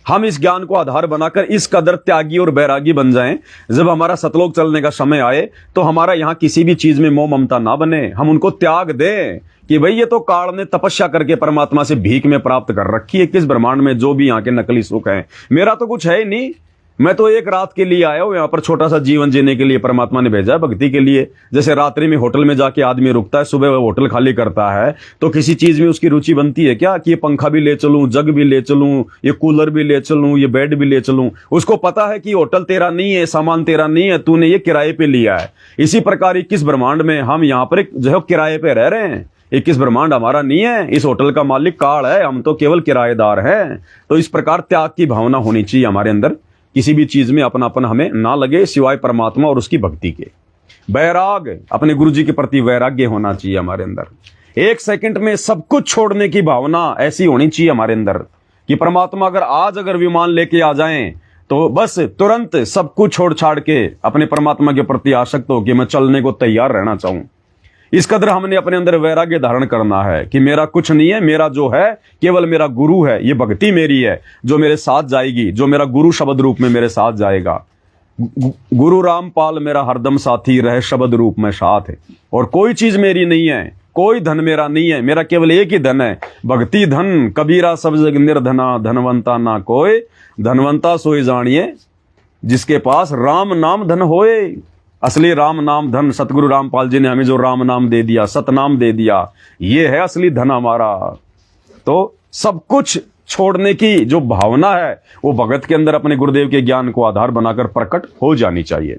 हम इस ज्ञान को आधार बनाकर इस कदर त्यागी और बैरागी बन जाएं, जब हमारा सतलोक चलने का समय आए तो हमारा यहाँ किसी भी चीज में मोह ममता ना बने, हम उनको त्याग दें कि भाई ये तो काल ने तपस्या करके परमात्मा से भीख में प्राप्त कर रखी है, किस ब्रह्मांड में जो भी यहाँ के नकली सुख है, मेरा तो कुछ है ही नहीं, मैं तो एक रात के लिए आया हूं, यहाँ पर छोटा सा जीवन जीने के लिए परमात्मा ने भेजा है, भक्ति के लिए। जैसे रात्रि में होटल में जाके आदमी रुकता है, सुबह वह होटल खाली करता है, तो किसी चीज में उसकी रुचि बनती है क्या कि ये पंखा भी ले चलूं, जग भी ले चलूं, ये कूलर भी ले चलूं, ये बेड भी ले चलूं। उसको पता है कि होटल तेरा नहीं है, सामान तेरा नहीं है, तूने ये किराए पे लिया है। इसी प्रकार 21 ब्रह्मांड में हम यहाँ पर जो है किराए पे रह रहे हैं। 21 ब्रह्मांड हमारा नहीं है, इस होटल का मालिक काल है, हम तो केवल किराएदार हैं। तो इस प्रकार त्याग की भावना होनी चाहिए हमारे अंदर। किसी भी चीज में अपनापन हमें ना लगे सिवाय परमात्मा और उसकी भक्ति के। वैराग, अपने गुरु जी के प्रति वैराग्य होना चाहिए हमारे अंदर। एक सेकंड में सब कुछ छोड़ने की भावना ऐसी होनी चाहिए हमारे अंदर कि परमात्मा अगर विमान लेके आ जाएं तो बस तुरंत सब कुछ छोड़ छाड़ के अपने परमात्मा के प्रति आसक्त हो कि मैं चलने को तैयार रहना चाहूं। इस कदर हमने अपने अंदर वैराग्य धारण करना है कि मेरा कुछ नहीं है, मेरा जो है केवल मेरा गुरु है, ये भक्ति मेरी है जो मेरे साथ जाएगी, जो मेरा गुरु शब्द रूप में मेरे साथ जाएगा। गुरु रामपाल मेरा हरदम साथी, रहे शब्द रूप में साथ है। और कोई चीज मेरी नहीं है, कोई धन मेरा नहीं है, मेरा केवल एक ही धन है, भक्ति धन। कबीरा सब जग निर्धना, धनवंता ना कोई, धनवंता सोई जानिए जिसके पास राम नाम धन होए। असली राम नाम धन सतगुरु रामपाल जी ने हमें जो राम नाम दे दिया, सतनाम दे दिया, ये है असली धन हमारा। तो सब कुछ छोड़ने की जो भावना है वो भगत के अंदर अपने गुरुदेव के ज्ञान को आधार बनाकर प्रकट हो जानी चाहिए।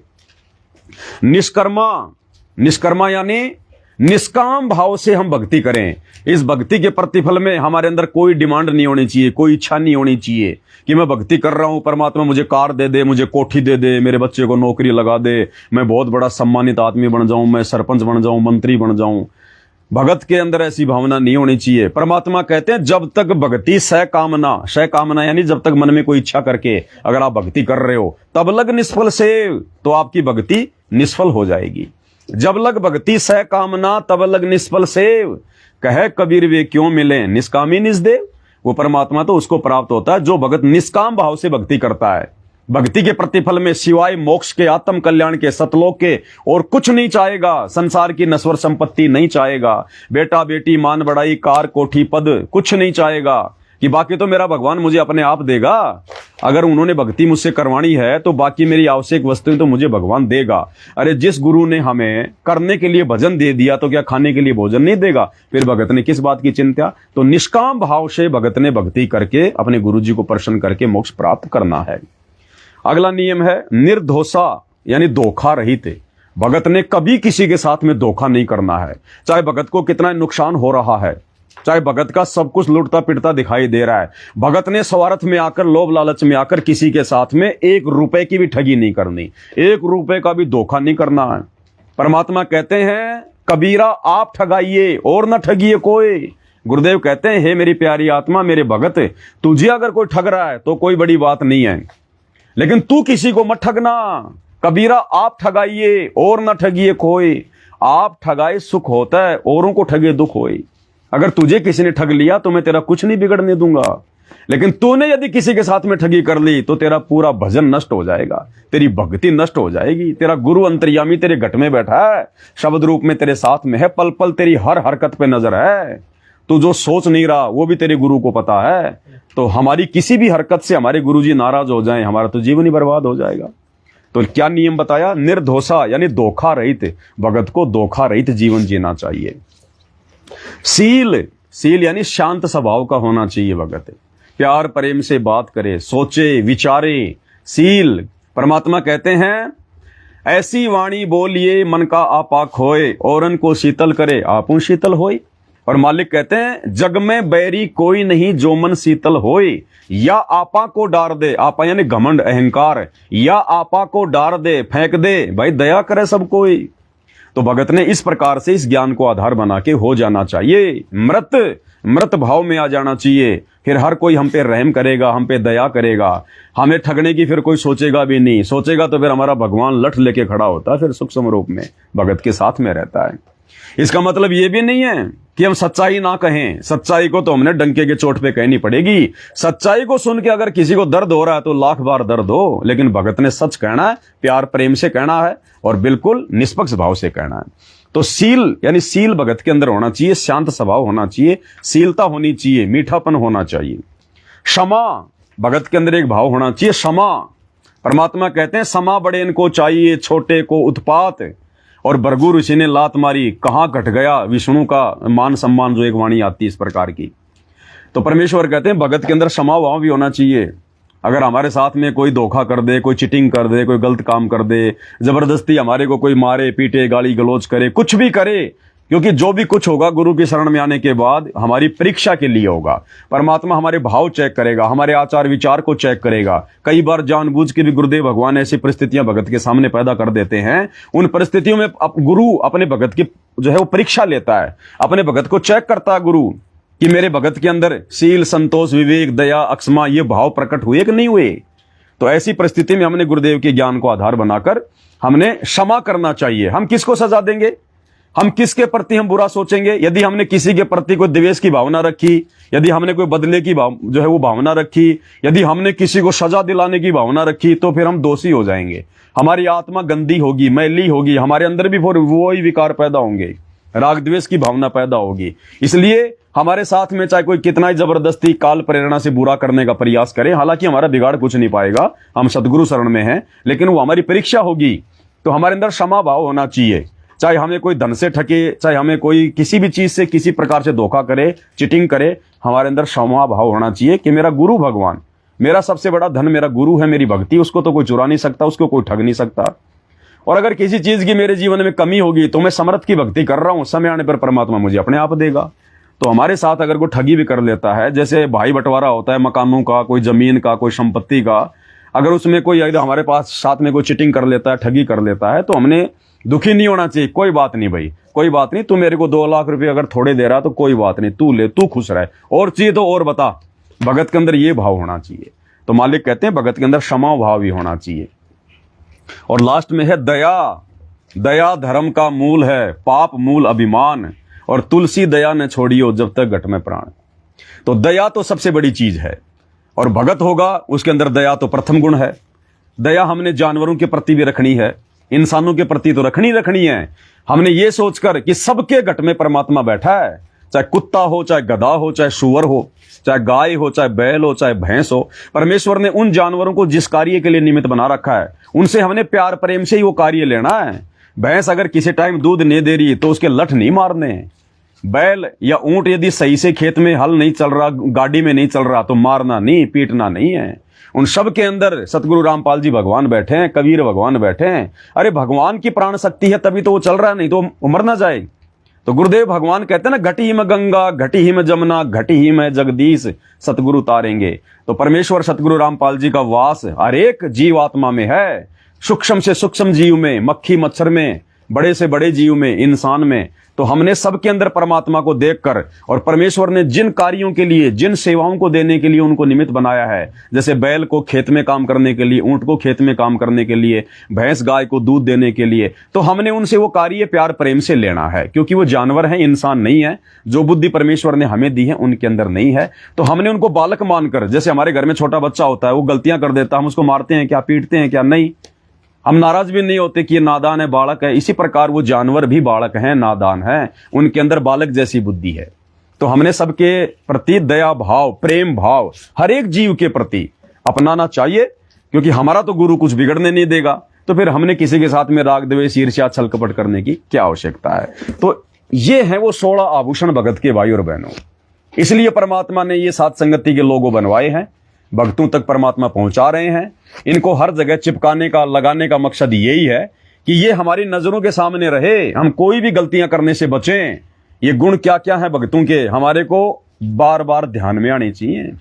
निष्कर्मा, निष्कर्मा यानी निष्काम भाव से हम भक्ति करें। इस भक्ति के प्रतिफल में हमारे अंदर कोई डिमांड नहीं होनी चाहिए, कोई इच्छा नहीं होनी चाहिए कि मैं भक्ति कर रहा हूं, परमात्मा मुझे कार दे दे, मुझे कोठी दे दे, मेरे बच्चे को नौकरी लगा दे, मैं बहुत बड़ा सम्मानित आदमी बन जाऊं, मैं सरपंच बन जाऊं, मंत्री बन जाऊं। भगत के अंदर ऐसी भावना नहीं होनी चाहिए। परमात्मा कहते हैं जब तक भक्ति सकामना, सकामना यानी जब तक मन में कोई इच्छा करके अगर आप भक्ति कर रहे हो तब लग निष्फल सेव, तो आपकी भक्ति निष्फल हो जाएगी। जब लग भक्ति सकामना तब लग निष्फल सेव, कहे कबीर वे क्यों मिले निष्कामी निजदेव। वो परमात्मा तो उसको प्राप्त होता है जो भगत निष्काम भाव से भक्ति करता है। भक्ति के प्रतिफल में सिवाय मोक्ष के, आत्म कल्याण के, सतलोक के और कुछ नहीं चाहेगा। संसार की नश्वर संपत्ति नहीं चाहेगा, बेटा बेटी मान बढ़ाई कार कोठी पद कुछ नहीं चाहेगा कि बाकी तो मेरा भगवान मुझे अपने आप देगा। अगर उन्होंने भक्ति मुझसे करवानी है तो बाकी मेरी आवश्यक वस्तुएं तो मुझे भगवान देगा। अरे जिस गुरु ने हमें करने के लिए भजन दे दिया तो क्या खाने के लिए भोजन नहीं देगा? फिर भगत ने किस बात की चिंता? तो निष्काम भाव से भगत ने भक्ति करके अपने गुरु जी को प्रसन्न करके मोक्ष प्राप्त करना है। अगला नियम है निर्दोषा यानी धोखा रहित। भगत ने कभी किसी के साथ में धोखा नहीं करना है, चाहे भगत को कितना नुकसान हो रहा है, चाहे भगत का सब कुछ लुटता पिटता दिखाई दे रहा है। भगत ने स्वार्थ में आकर, लोभ लालच में आकर किसी के साथ में 1 रुपए की भी ठगी नहीं करनी, 1 रुपए का भी धोखा नहीं करना है। परमात्मा कहते हैं कबीरा आप ठगाइए और न ठगिए कोई। गुरुदेव कहते हैं हे मेरी प्यारी आत्मा, मेरे भगत, तुझे अगर कोई ठग रहा है तो कोई बड़ी बात नहीं है, लेकिन तू किसी को मत ठगना। कबीरा आप ठगाइए और न ठगिए कोई। आप ठगाए सुख होता है, औरों को ठगे दुख होए। अगर तुझे किसी ने ठग लिया तो मैं तेरा कुछ नहीं बिगड़ने दूंगा, लेकिन तूने यदि किसी के साथ में ठगी कर ली तो तेरा पूरा भजन नष्ट हो जाएगा, तेरी भक्ति नष्ट हो जाएगी। तेरा गुरु अंतर्यामी तेरे घट में बैठा है, शब्द रूप में तेरे साथ में है, पल पल तेरी हर हरकत पे नजर है। तू जो सोच नहीं रहा वो भी तेरे गुरु को पता है। तो हमारी किसी भी हरकत से हमारे गुरुजी नाराज हो जाएं, हमारा तो जीवन ही बर्बाद हो जाएगा। तो क्या नियम बताया? निर्दोषा यानी धोखा रहित। भगत को धोखा रहित जीवन जीना चाहिए। सील, सील यानी शांत स्वभाव का होना चाहिए भगत। प्यार प्रेम से बात करे, सोचे विचारे। सील, परमात्मा कहते हैं ऐसी वाणी बोलिए मन का आपा खोए, औरन को शीतल करे आपू शीतल होए। और मालिक कहते हैं जग में बैरी कोई नहीं जो मन शीतल होए, या आपा को डार दे, आपा यानी घमंड अहंकार, या आपा को डार दे फेंक दे, भाई दया करे सब कोई। तो भगत ने इस प्रकार से इस ज्ञान को आधार बना के हो जाना चाहिए, मृत भाव में आ जाना चाहिए। फिर हर कोई हम पे रहम करेगा, हम पे दया करेगा, हमें ठगने की फिर कोई सोचेगा भी नहीं। सोचेगा तो फिर हमारा भगवान लठ लेके खड़ा होता है, फिर सुख समरूप में भगत के साथ में रहता है। इसका मतलब ये भी नहीं है कि हम सच्चाई ना कहें। सच्चाई को तो हमने डंके के चोट पे कहनी पड़ेगी। सच्चाई को सुन के अगर किसी को दर्द हो रहा है तो लाख बार दर्द हो, लेकिन भगत ने सच कहना है, प्यार प्रेम से कहना है और बिल्कुल निष्पक्ष भाव से कहना है। तो सील यानी सील भगत के अंदर होना चाहिए, शांत स्वभाव होना चाहिए, शीलता होनी चाहिए, मीठापन होना चाहिए। क्षमा, भगत के अंदर एक भाव होना चाहिए क्षमा। परमात्मा कहते हैं समा बड़े इनको चाहिए, छोटे को उत्पात। और भृगु ऋषि ने लात मारी, कहां घट गया विष्णु का मान सम्मान, जो एक वाणी आती है इस प्रकार की। तो परमेश्वर कहते हैं भगत के अंदर क्षमा भाव भी होना चाहिए। अगर हमारे साथ में कोई धोखा कर दे, कोई चीटिंग कर दे, कोई गलत काम कर दे, जबरदस्ती हमारे को कोई मारे पीटे, गाली गलौज करे, कुछ भी करे, क्योंकि जो भी कुछ होगा गुरु की शरण में आने के बाद हमारी परीक्षा के लिए होगा। परमात्मा हमारे भाव चेक करेगा, हमारे आचार विचार को चेक करेगा। कई बार जानबूझ के भी गुरुदेव भगवान ऐसी परिस्थितियां भगत के सामने पैदा कर देते हैं। उन परिस्थितियों में गुरु अपने भगत की जो है वो परीक्षा लेता है, अपने भगत को चेक करता है गुरु कि मेरे भगत के अंदर शील, संतोष, विवेक, दया, अक्षमा ये भाव प्रकट हुए कि नहीं हुए। तो ऐसी परिस्थिति में हमने गुरुदेव के ज्ञान को आधार बनाकर हमने क्षमा करना चाहिए। हम किसको सजा देंगे? हम किसके प्रति हम बुरा सोचेंगे? यदि हमने किसी के प्रति कोई द्वेष की भावना रखी, यदि हमने कोई बदले की जो है वो भावना रखी, यदि हमने किसी को सजा दिलाने की भावना रखी, तो फिर हम दोषी हो जाएंगे। हमारी आत्मा गंदी होगी, मैली होगी, हमारे अंदर भी वो ही विकार पैदा होंगे। राग द्वेष की भावना पैदा होगी। इसलिए हमारे साथ में चाहे कोई कितना ही जबरदस्ती काल प्रेरणा से बुरा करने का प्रयास करे, हालांकि हमारा बिगाड़ कुछ नहीं पाएगा, हम सतगुरु शरण में हैं, लेकिन वो हमारी परीक्षा होगी। तो हमारे अंदर क्षमा भाव होना चाहिए। चाहे हमें कोई धन से ठगे, चाहे हमें कोई किसी भी चीज से किसी प्रकार से धोखा करे, चीटिंग करे, हमारे अंदर क्षमा भाव होना चाहिए कि मेरा गुरु भगवान, मेरा सबसे बड़ा धन मेरा गुरु है, मेरी भक्ति, उसको तो कोई चुरा नहीं सकता, उसको कोई ठग नहीं सकता। और अगर किसी चीज की मेरे जीवन में कमी होगी तो मैं समर्थ की भक्ति कर रहा हूं, समय आने पर परमात्मा मुझे अपने आप देगा। तो हमारे साथ अगर कोई ठगी भी कर लेता है, जैसे भाई बंटवारा होता है मकानों का, कोई जमीन का, कोई संपत्ति का, अगर उसमें कोई हमारे पास साथ में कोई चीटिंग कर लेता है, ठगी कर लेता है, तो हमने दुखी नहीं होना चाहिए। कोई बात नहीं भाई, कोई बात नहीं, तू मेरे को 2 लाख रुपए अगर थोड़े दे रहा तो कोई बात नहीं, तू ले, तू खुश रहे, और चाहिए तो और बता। भगत के अंदर ये भाव होना चाहिए। तो मालिक कहते हैं भगत के अंदर क्षमा भाव भी होना चाहिए। और लास्ट में है दया। दया धर्म का मूल है, पाप मूल अभिमान, और तुलसी दया न छोड़ियो जब तक घट में प्राण। तो दया तो सबसे बड़ी चीज है, और भगत होगा उसके अंदर दया तो प्रथम गुण है। दया हमने जानवरों के प्रति भी रखनी है, इंसानों के प्रति तो रखनी है। हमने ये सोचकर कि सबके घट में परमात्मा बैठा है, चाहे कुत्ता हो, चाहे गधा हो, चाहे सुअर हो, चाहे गाय हो, चाहे बैल हो, चाहे भैंस हो, परमेश्वर ने उन जानवरों को जिस कार्य के लिए निमित्त बना रखा है, उनसे हमने प्यार प्रेम से ही वो कार्य लेना है। भैंस अगर किसी टाइम दूध नहीं दे रही तो उसके लठ नहीं मारने। बैल या ऊंट यदि सही से खेत में हल नहीं चल रहा, गाड़ी में नहीं चल रहा, तो मारना नहीं, पीटना नहीं है। उन सब के अंदर सतगुरु रामपाल जी भगवान बैठे हैं, कबीर भगवान बैठे हैं। अरे भगवान की प्राण शक्ति है तभी तो वो चल रहा है, नहीं तो मर ना जाए। तो गुरुदेव भगवान कहते हैं ना, घटी हिम गंगा, घटी हिम जमुना, घटी हिम जगदीश, सतगुरु तारेंगे। तो परमेश्वर सतगुरु रामपाल जी का वास हर एक जीवात्मा में है, सूक्ष्म से सूक्ष्म जीव में, मक्खी मच्छर में, बड़े से बड़े जीव में, इंसान में। तो हमने सबके अंदर परमात्मा को देखकर, और परमेश्वर ने जिन कार्यों के लिए, जिन सेवाओं को देने के लिए उनको निमित्त बनाया है, जैसे बैल को खेत में काम करने के लिए, ऊंट को खेत में काम करने के लिए, भैंस गाय को दूध देने के लिए, तो हमने उनसे वो कार्य प्यार प्रेम से लेना है, क्योंकि वो जानवर हैं, इंसान नहीं है। जो बुद्धि परमेश्वर ने हमें दी है उनके अंदर नहीं है। तो हमने उनको बालक मानकर, जैसे हमारे घर में छोटा बच्चा होता है, वो गलतियां कर देता है, हम उसको मारते हैं क्या, पीटते हैं क्या? नहीं। हम नाराज भी नहीं होते कि ये नादान है, बालक है। इसी प्रकार वो जानवर भी बालक हैं, नादान हैं, उनके अंदर बालक जैसी बुद्धि है। तो हमने सबके प्रति दया भाव, प्रेम भाव हर एक जीव के प्रति अपनाना चाहिए, क्योंकि हमारा तो गुरु कुछ बिगड़ने नहीं देगा। तो फिर हमने किसी के साथ में राग द्वेष ईर्ष्या छल कपट करने की क्या आवश्यकता है? तो ये है वो 16 आभूषण भगत के भाई और बहनों। इसलिए परमात्मा ने ये सात संगति के लोगो बनवाए हैं, भक्तों तक परमात्मा पहुंचा रहे हैं। इनको हर जगह चिपकाने का, लगाने का मकसद यही है कि ये हमारी नजरों के सामने रहे, हम कोई भी गलतियां करने से बचें। ये गुण क्या क्या है भक्तों के, हमारे को बार बार ध्यान में आने चाहिए।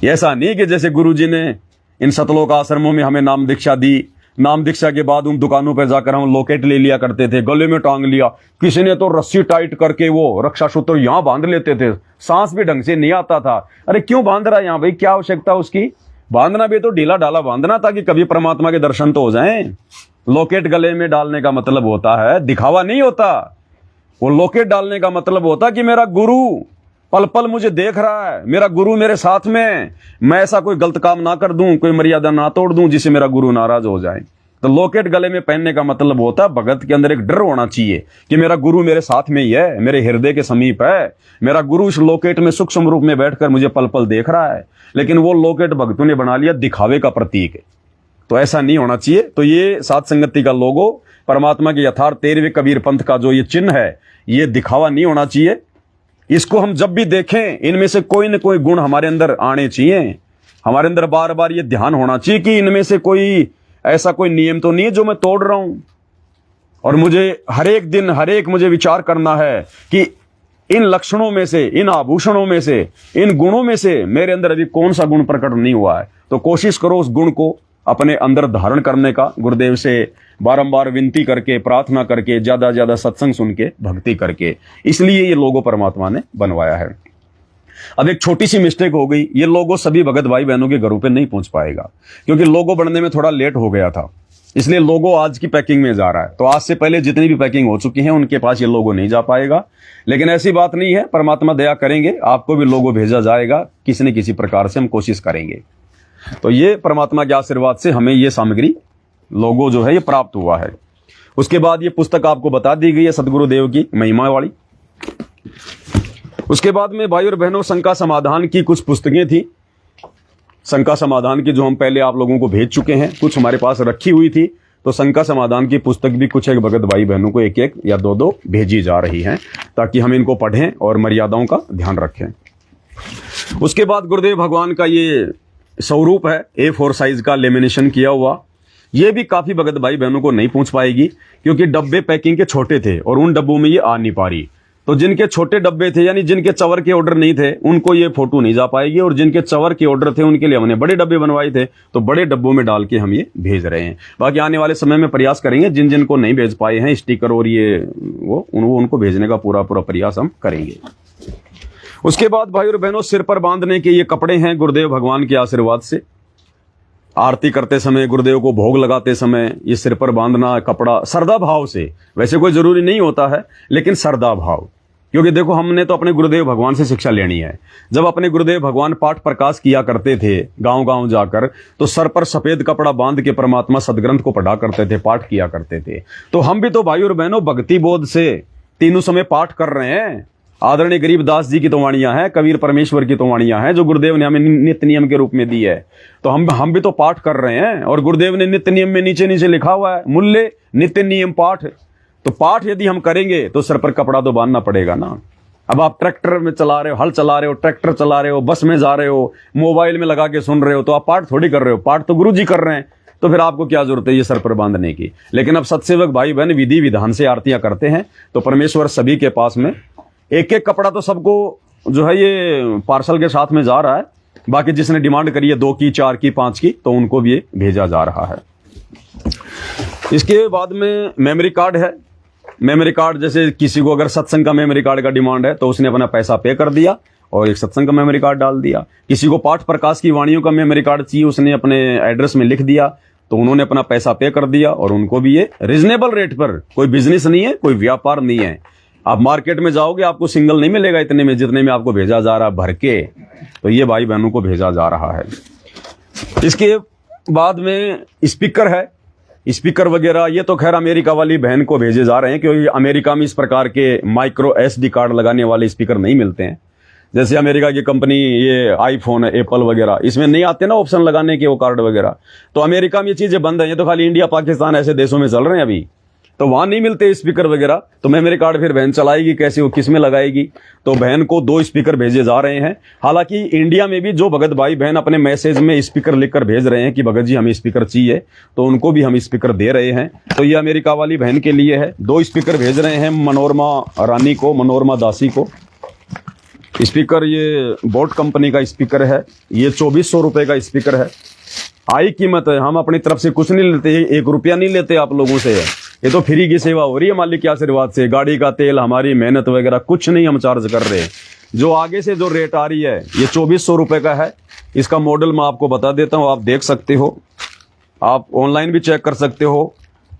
ऐसा नहीं कि जैसे गुरु जी ने इन सतलोक आश्रमों में हमें नाम दीक्षा दी, नाम दीक्षा के बाद उन दुकानों पर जाकर हम लॉकेट ले लिया करते थे, गले में टांग लिया, किसी ने तो रस्सी टाइट करके वो रक्षा सूत्र यहां बांध लेते थे, सांस भी ढंग से नहीं आता था। अरे क्यों बांध रहा है यहां भाई, क्या आवश्यकता उसकी? बांधना भी तो ढीला ढाला बांधना, ताकि कभी परमात्मा के दर्शन तो हो जाएं। लॉकेट गले में डालने का मतलब होता है दिखावा नहीं होता, वो लॉकेट डालने का मतलब होता कि मेरा गुरु पल पल मुझे देख रहा है, मेरा गुरु मेरे साथ में, मैं ऐसा कोई गलत काम ना कर दूं, कोई मर्यादा ना तोड़ दूं जिससे मेरा गुरु नाराज हो जाए। तो लॉकेट गले में पहनने का मतलब होता है भगत के अंदर एक डर होना चाहिए कि मेरा गुरु मेरे साथ में ही है, मेरे हृदय के समीप है, मेरा गुरु इस लॉकेट में सूक्ष्म रूप में बैठकर मुझे पल पल देख रहा है। लेकिन वो लॉकेट भक्तों ने बना लिया दिखावे का प्रतीक है, तो ऐसा नहीं होना चाहिए। तो ये सात संगति का लोगो, परमात्मा के यथार्थ 13वें कबीर पंथ का जो ये चिन्ह है, ये दिखावा नहीं होना चाहिए। इसको हम जब भी देखें, इनमें से कोई न कोई गुण हमारे अंदर आने चाहिए। हमारे अंदर बार बार ये ध्यान होना चाहिए कि इनमें से कोई ऐसा कोई नियम तो नहीं है जो मैं तोड़ रहा हूं। और मुझे हर एक दिन, हर एक मुझे विचार करना है कि इन लक्षणों में से, इन आभूषणों में से, इन गुणों में से मेरे अंदर अभी कौन सा गुण प्रकट नहीं हुआ है। तो कोशिश करो उस गुण को अपने अंदर धारण करने का, गुरुदेव से बारंबार विनती करके, प्रार्थना करके, ज्यादा ज्यादा सत्संग सुन के, भक्ति करके। इसलिए ये लोगो परमात्मा ने बनवाया है। अब एक छोटी सी मिस्टेक हो गई, ये लोगो सभी भगत भाई बहनों के घरों पे नहीं पहुंच पाएगा, क्योंकि लोगो बनने में थोड़ा लेट हो गया था, इसलिए लोगो आज की पैकिंग में जा रहा है। तो आज से पहले जितनी भी पैकिंग हो चुकी है उनके पास ये लोगो नहीं जा पाएगा। लेकिन ऐसी बात नहीं है, परमात्मा दया करेंगे, आपको भी लोगो भेजा जाएगा, किसी न किसी प्रकार से हम कोशिश करेंगे। तो ये परमात्मा के आशीर्वाद से हमें ये सामग्री, लोगो जो है ये प्राप्त हुआ है। उसके बाद ये पुस्तक आपको बता दी गई है सदगुरुदेव की महिमा वाली। उसके बाद में भाई और बहनों शंका समाधान की कुछ पुस्तकें थी, शंका समाधान की जो हम पहले आप लोगों को भेज चुके हैं, कुछ हमारे पास रखी हुई थी, तो शंका समाधान की पुस्तक भी कुछ एक भगत भाई बहनों को एक एक या दो दो भेजी जा रही हैं, ताकि हम इनको पढ़ें और मर्यादाओं का ध्यान रखें। उसके बाद गुरुदेव भगवान का ये स्वरूप है A4 साइज का लेमिनेशन किया हुआ, ये भी काफी भगत भाई बहनों को नहीं पहुंच पाएगी, क्योंकि डब्बे पैकिंग के छोटे थे और उन डब्बों में ये आ नहीं पा रही। तो जिनके छोटे डब्बे थे, यानी जिनके चवर के ऑर्डर नहीं थे, उनको ये फोटो नहीं जा पाएगी, और जिनके चवर के ऑर्डर थे उनके लिए हमने बड़े डब्बे बनवाए थे, तो बड़े डब्बों में डाल के हम ये भेज रहे हैं। बाकी आने वाले समय में प्रयास करेंगे, जिन जिन को नहीं भेज पाए हैं स्टिकर और ये उनको भेजने का पूरा प्रयास हम करेंगे। उसके बाद भाई और बहनों सिर पर बांधने के ये कपड़े हैं गुरुदेव भगवान के आशीर्वाद से। आरती करते समय, गुरुदेव को भोग लगाते समय ये सिर पर बांधना कपड़ा श्रद्धा भाव से, वैसे कोई जरूरी नहीं होता है, लेकिन श्रद्धा भाव, क्योंकि देखो हमने तो अपने गुरुदेव भगवान से शिक्षा लेनी है। जब अपने गुरुदेव भगवान पाठ प्रकाश किया करते थे गांव गांव जाकर, तो सर पर सफेद कपड़ा बांध के परमात्मा सदग्रंथ को पढ़ा करते थे, पाठ किया करते थे। तो हम भी तो भाई और बहनों भक्ति बोध से तीनों समय पाठ कर रहे हैं। आदरणीय गरीबदास जी की तो वाणियां हैं, कबीर परमेश्वर की तो वाणियां हैं, जो गुरुदेव ने हमें नित्य नियम के रूप में दी है। तो हम भी तो पाठ कर रहे हैं, और गुरुदेव ने नित्य नियम में नीचे नीचे लिखा हुआ है, मूल्य नित्य नियम पाठ। तो पाठ यदि हम करेंगे तो सर पर कपड़ा तो बांधना पड़ेगा ना। अब आप ट्रैक्टर में चला रहे हो, हल चला रहे हो, ट्रैक्टर चला रहे हो, बस में जा रहे हो, मोबाइल में लगा के सुन रहे हो, तो आप पाठ थोड़ी कर रहे हो, पाठ तो गुरु जी कर रहे हैं। तो फिर आपको क्या जरूरत है ये सर पर बांधने की। लेकिन अब सत्सेवक भाई बहन विधि विधान से आरतियां करते हैं, तो परमेश्वर सभी के पास में एक एक कपड़ा तो सबको जो है ये पार्सल के साथ में जा रहा है। बाकी जिसने डिमांड करी है 2 की, 4 की, 5 की, तो उनको भी ये भेजा जा रहा है। इसके बाद में मेमोरी कार्ड है। मेमोरी कार्ड जैसे किसी को अगर सत्संग का मेमोरी कार्ड का डिमांड है, तो उसने अपना पैसा पे कर दिया और एक सत्संग का मेमोरी कार्ड डाल दिया। किसी को पाठ प्रकाश की वाणियों का मेमोरी कार्ड चाहिए, उसने अपने एड्रेस में लिख दिया, तो उन्होंने अपना पैसा पे कर दिया, और उनको भी ये रीजनेबल रेट पर, कोई बिजनेस नहीं है, कोई व्यापार नहीं है। आप मार्केट में जाओगे आपको सिंगल नहीं मिलेगा इतने में जितने में आपको भेजा जा रहा है भर के। तो ये भाई बहनों को भेजा जा रहा है। इसके बाद में स्पीकर है, स्पीकर वगैरह ये तो खैर अमेरिका वाली बहन को भेजे जा रहे हैं, क्योंकि अमेरिका में इस प्रकार के माइक्रो SD कार्ड लगाने वाले स्पीकर नहीं मिलते हैं। जैसे अमेरिका की कंपनी ये आईफोन है, एप्पल वगैरह, इसमें नहीं आते ना ऑप्शन लगाने के वो कार्ड वगैरह। तो अमेरिका में ये चीजें बंद है, ये तो खाली इंडिया पाकिस्तान ऐसे देशों में चल रहे हैं अभी। तो वहां नहीं मिलते स्पीकर वगैरह, तो मेमोरी कार्ड फिर बहन चलाएगी कैसे, वो किस में लगाएगी। तो बहन को 2 स्पीकर भेजे जा रहे हैं। हालांकि इंडिया में भी जो भगत भाई बहन अपने मैसेज में स्पीकर लिखकर भेज रहे हैं कि भगत जी हमें स्पीकर चाहिए, तो उनको भी हम स्पीकर दे रहे हैं। तो ये अमेरिका वाली बहन के लिए है। 2 स्पीकर भेज रहे हैं मनोरमा रानी को, मनोरमा दासी को। स्पीकर ये बोट कंपनी का स्पीकर है, ये 2400 रुपए का स्पीकर है। आई कीमत है, हम अपनी तरफ से कुछ नहीं लेते, 1 रुपया नहीं लेते आप लोगों से। ये तो फ्री की सेवा हो रही है मालिक के आशीर्वाद से। गाड़ी का तेल, हमारी मेहनत वगैरह कुछ नहीं हम चार्ज कर रहे हैं। जो आगे से जो रेट आ रही है ये 2400 रुपए का है। इसका मॉडल मैं आपको बता देता हूं, आप देख सकते हो, आप ऑनलाइन भी चेक कर सकते हो,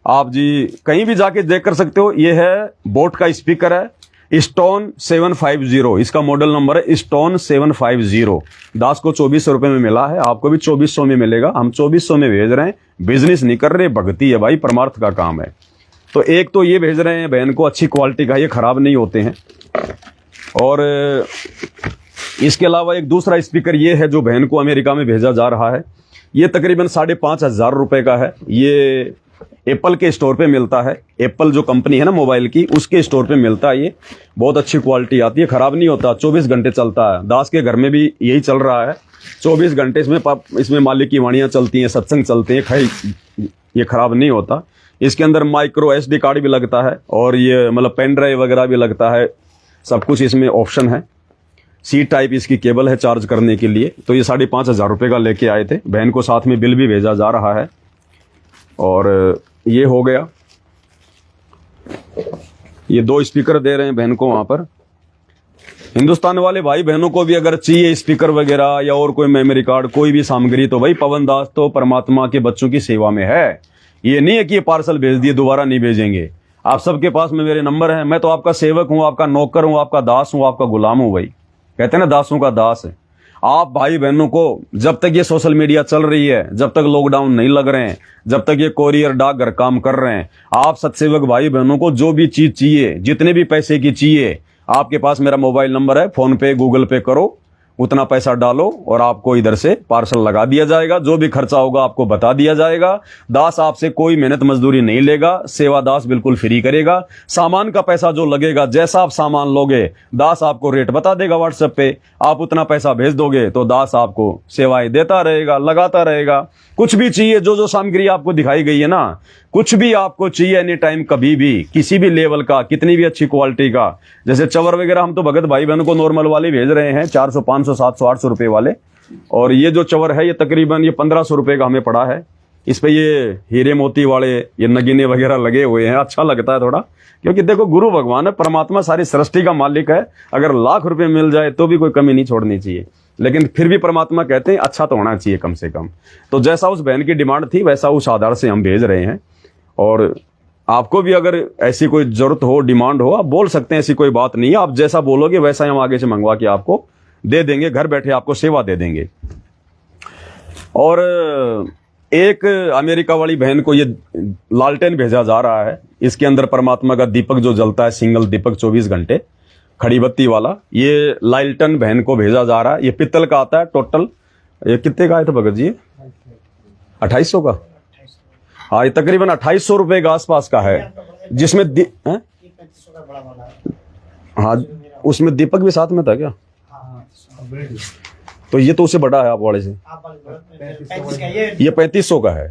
आप जी कहीं भी जाके चेक कर सकते हो। ये है बोट का स्पीकर है, स्टोन 750, इसका मॉडल नंबर है स्टोन 750। दास को 2400 रुपए में मिला है, आपको भी 2400 में मिलेगा। हम 2400 में भेज रहे हैं, बिजनेस नहीं कर रहे, भक्ति है भाई, परमार्थ का काम है। तो एक तो ये भेज रहे हैं बहन को, अच्छी क्वालिटी का, ये खराब नहीं होते हैं। और इसके अलावा एक दूसरा स्पीकर ये है जो बहन को अमेरिका में भेजा जा रहा है। ये तकरीबन 5500 रुपए का है। ये एप्पल के स्टोर पे मिलता है, एप्पल जो कंपनी है ना मोबाइल की, उसके स्टोर पे मिलता है। ये बहुत अच्छी क्वालिटी आती है, खराब नहीं होता, 24 घंटे चलता है। दास के घर में भी यही चल रहा है, 24 घंटे इसमें मालिक की वाणियां चलती हैं, सत्संग चलते हैं, ये खराब नहीं होता। इसके अंदर माइक्रो SD कार्ड भी लगता है, और ये मतलब पेन ड्राइव वगैरह भी लगता है, सब कुछ इसमें ऑप्शन है। C टाइप इसकी केबल है चार्ज करने के लिए। तो ये 5500 रुपए का लेके आए थे। बहन को साथ में बिल भी भेजा जा रहा है। और ये हो गया, ये 2 स्पीकर दे रहे हैं बहन को वहां पर। हिंदुस्तान वाले भाई बहनों को भी अगर चाहिए स्पीकर वगैरह या और कोई मेमोरी कार्ड, कोई भी सामग्री, तो भाई पवन दास तो परमात्मा के बच्चों की सेवा में है। ये नहीं है कि ये पार्सल भेज दिए दोबारा नहीं भेजेंगे। आप सबके पास में मेरे नंबर है, मैं तो आपका सेवक हूं, आपका नौकर हूं, आपका दास हूं, आपका गुलाम हूं। भाई कहते हैं ना दासों का दास है। आप भाई बहनों को जब तक ये सोशल मीडिया चल रही है, जब तक लॉकडाउन नहीं लग रहे हैं, जब तक ये कोरियर डाकघर काम कर रहे हैं, आप सत्सेवक भाई बहनों को जो भी चीज चाहिए, जितने भी पैसे की चाहिए, आपके पास मेरा मोबाइल नंबर है, फोन पे गूगल पे करो, उतना पैसा डालो और आपको इधर से पार्सल लगा दिया जाएगा। जो भी खर्चा होगा आपको बता दिया जाएगा। दास आपसे कोई मेहनत मजदूरी नहीं लेगा, सेवा दास बिल्कुल फ्री करेगा। सामान का पैसा जो लगेगा, जैसा आप सामान लोगे दास आपको रेट बता देगा व्हाट्सएप पे, आप उतना पैसा भेज दोगे तो दास आपको सेवाएं देता रहेगा, लगाता रहेगा। कुछ भी चाहिए, जो सामग्री आपको दिखाई गई है ना, कुछ भी आपको चाहिए एनी टाइम, कभी भी, किसी भी लेवल का, कितनी भी अच्छी क्वालिटी का, जैसे चवर वगैरह हम तो भगत भाई बहनों को नॉर्मल वाले भेज रहे हैं, 400 500 700 800 रुपए वाले। और ये जो चवर है ये तकरीबन ये 1500 रुपए का हमें पड़ा है। इस पे ये हीरे मोती वाले ये नगीने वगैरह लगे हुए हैं। अच्छा लगता है थोड़ा, क्योंकि देखो गुरु भगवान है, परमात्मा सारी सृष्टि का मालिक है। अगर लाख रुपए मिल जाए तो भी कोई कमी नहीं छोड़नी चाहिए, लेकिन फिर भी परमात्मा कहते हैं अच्छा तो होना चाहिए कम से कम। तो जैसा उस बहन की डिमांड थी वैसा उस आधार से हम भेज रहे हैं। और आपको भी अगर ऐसी कोई जरूरत हो, डिमांड हो, आप बोल सकते हैं, ऐसी कोई बात नहीं है। आप जैसा बोलोगे वैसा ही हम आगे से मंगवा के आपको दे देंगे, घर बैठे आपको सेवा दे देंगे। और एक अमेरिका वाली बहन को ये लालटेन भेजा जा रहा है, इसके अंदर परमात्मा का दीपक जो जलता है, सिंगल दीपक 24 घंटे खड़ी बत्ती वाला, ये लालटेन बहन को भेजा जा रहा है। ये पित्तल का आता है टोटल। ये कितने का आया था भगत जी? 2800 का। हाँ, ये तकरीबन 2800 रुपए के आसपास का है, जिसमें हाँ उसमें दीपक भी साथ में था क्या? तो ये तो उससे बड़ा है आप वाले से। ये 3500 का है।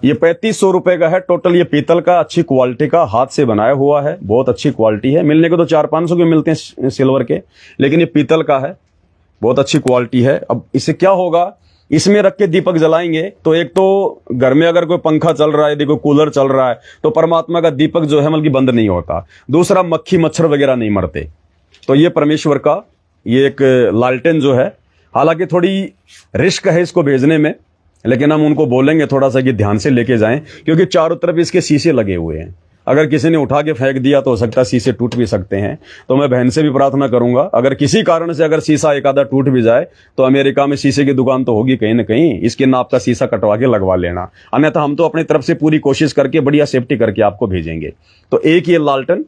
ये 3500 रुपए का है टोटल। ये पीतल का, अच्छी क्वालिटी का, हाथ से बनाया हुआ है, बहुत अच्छी क्वालिटी है। मिलने को तो 400-500 के मिलते हैं सिल्वर के, लेकिन ये पीतल का है, बहुत अच्छी क्वालिटी है। अब इससे क्या होगा, इसमें रख के दीपक जलाएंगे तो एक तो घर में अगर कोई पंखा चल रहा है, देखो कूलर चल रहा है, तो परमात्मा का दीपक जो है बल्कि बंद नहीं होता। दूसरा, मक्खी मच्छर वगैरह नहीं मरते। तो ये परमेश्वर का ये एक लालटेन जो है, हालांकि थोड़ी रिस्क है इसको भेजने में, लेकिन हम उनको बोलेंगे थोड़ा सा कि ध्यान से लेके जाएं, क्योंकि चारों तरफ इसके शीशे लगे हुए हैं। अगर किसी ने उठा के फेंक दिया तो हो सकता है शीशे टूट भी सकते हैं। तो मैं बहन से भी प्रार्थना करूंगा, अगर किसी कारण से अगर शीशा एक आधा टूट भी जाए तो अमेरिका में शीशे की दुकान तो होगी कहीं ना कहीं, इसके नाप का शीशा कटवा के लगवा लेना। अन्यथा हम तो अपनी तरफ से पूरी कोशिश करके बढ़िया सेफ्टी करके आपको भेजेंगे। तो एक ये लालटेन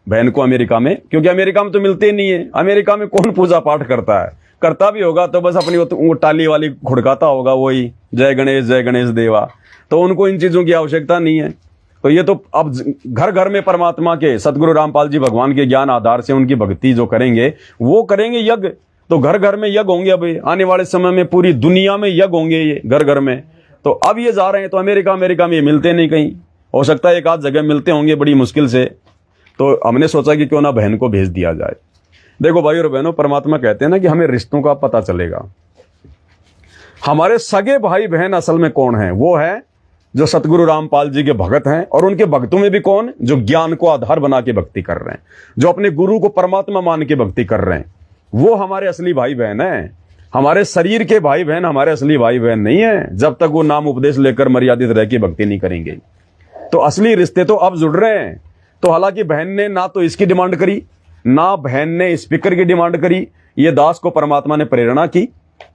बहन को अमेरिका में, क्योंकि अमेरिका में तो मिलते ही नहीं है। अमेरिका में कौन पूजा पाठ करता है? करता भी होगा तो बस अपनी वो टाली वाली खुड़काता होगा, वही जय गणेश देवा। तो उनको इन चीजों की आवश्यकता नहीं है। तो ये तो अब घर घर में परमात्मा के सतगुरु रामपाल जी भगवान के ज्ञान आधार से उनकी भक्ति जो करेंगे, वो करेंगे यज्ञ। तो घर घर में यज्ञ होंगे। अब आने वाले समय में पूरी दुनिया में यज्ञ होंगे ये घर घर में। तो अब ये जा रहे हैं तो अमेरिका में ये मिलते नहीं कहीं, हो सकता है एक आध जगह मिलते होंगे बड़ी मुश्किल से। तो हमने सोचा कि क्यों ना बहन को भेज दिया जाए। देखो भाई और बहनों, परमात्मा कहते हैं ना कि हमें रिश्तों का पता चलेगा। हमारे सगे भाई बहन असल में कौन है? वो है जो सतगुरु रामपाल जी के भगत हैं। और उनके भक्तों में भी कौन? जो ज्ञान को आधार बना के भक्ति कर रहे हैं, जो अपने गुरु को परमात्मा मान के भक्ति कर रहे हैं, वो हमारे असली भाई बहन हैं। हमारे शरीर के भाई बहन हमारे असली भाई बहन नहीं है, जब तक वो नाम उपदेश लेकर मर्यादित रह के भक्ति नहीं करेंगे। तो असली रिश्ते तो अब जुड़ रहे हैं। तो हालांकि बहन ने ना तो इसकी डिमांड करी, ना बहन ने स्पीकर की डिमांड करी, ये दास को परमात्मा ने प्रेरणा की,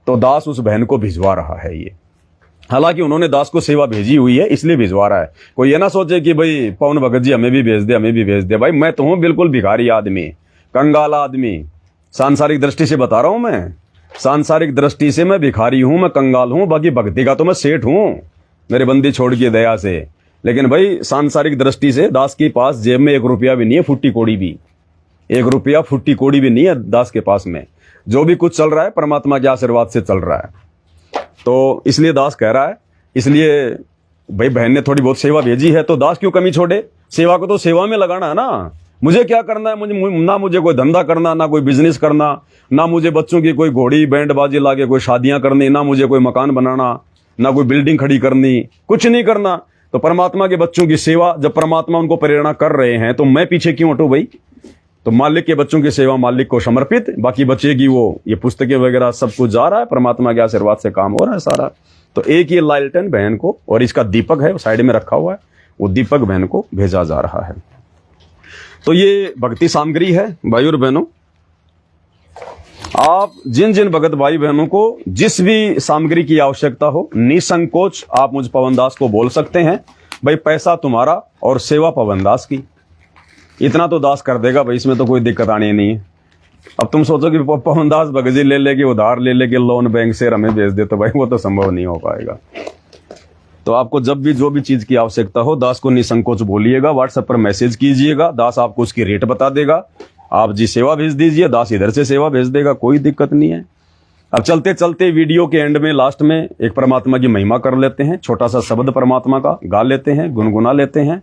तो दास उस बहन को भिजवा रहा है। ये हालांकि उन्होंने दास को सेवा भेजी हुई है, इसलिए भिजवा रहा है। कोई ये ना सोचे कि भाई पवन भगत जी हमें भी भेज दे, हमें भी भेज दे। भाई मैं तो हूं बिल्कुल भिखारी आदमी, कंगाल आदमी। सांसारिक दृष्टि से बता रहा हूं मैं, सांसारिक दृष्टि से मैं भिखारी हूं, मैं कंगाल हूं। बाकी भक्ति का तो मैं सेठ हूं, मेरे बंदी छोड़ के दया से। लेकिन भाई सांसारिक दृष्टि से दास के पास जेब में 1 रुपया भी नहीं है, फुट्टी कोड़ी भी, 1 रुपया फुट्टी कोड़ी भी नहीं है दास के पास में। जो भी कुछ चल रहा है परमात्मा के आशीर्वाद से चल रहा है। तो इसलिए दास कह रहा है, इसलिए भाई बहन ने थोड़ी बहुत सेवा भेजी है तो दास क्यों कमी छोड़े? सेवा को तो सेवा में लगाना है ना। मुझे क्या करना है? मुझे कोई धंधा करना, ना कोई बिजनेस करना, ना मुझे बच्चों की कोई घोड़ी बैंड बाजी लाके कोई शादियां करनी, ना मुझे कोई मकान बनाना, ना कोई बिल्डिंग खड़ी करनी, कुछ नहीं करना। तो परमात्मा के बच्चों की सेवा, जब परमात्मा उनको प्रेरणा कर रहे हैं तो मैं पीछे क्यों हटूं भाई? तो मालिक के बच्चों की सेवा मालिक को समर्पित, बाकी बचेगी वो ये पुस्तकें वगैरह सब कुछ जा रहा है, परमात्मा के आशीर्वाद से काम हो रहा है सारा। तो एक ये लालटेन बहन को, और इसका दीपक है साइड में रखा हुआ है, वो दीपक बहन को भेजा जा रहा है। तो ये भक्ति सामग्री है भाई और बहनों। आप जिन जिन भगत भाई बहनों को जिस भी सामग्री की आवश्यकता हो, निसंकोच आप मुझ पवन दास को बोल सकते हैं। भाई पैसा तुम्हारा और सेवा पवन दास की, इतना तो दास कर देगा भाई, इसमें तो कोई दिक्कत आनी नहीं है। अब तुम सोचो कि पवन दास भगत जी ले लेके उधार ले लेके लोन बैंक से हमें भेज दे, तो भाई वो तो संभव नहीं हो पाएगा। तो आपको जब भी जो भी चीज की आवश्यकता हो, दास को निसंकोच बोलिएगा, व्हाट्सएप पर मैसेज कीजिएगा, दास आपको उसकी रेट बता देगा। आप जी सेवा भेज दीजिए, दास इधर से सेवा भेज देगा, कोई दिक्कत नहीं है। अब चलते चलते वीडियो के एंड में लास्ट में एक परमात्मा की महिमा कर लेते हैं, छोटा सा शब्द परमात्मा का गा लेते हैं, गुनगुना लेते हैं।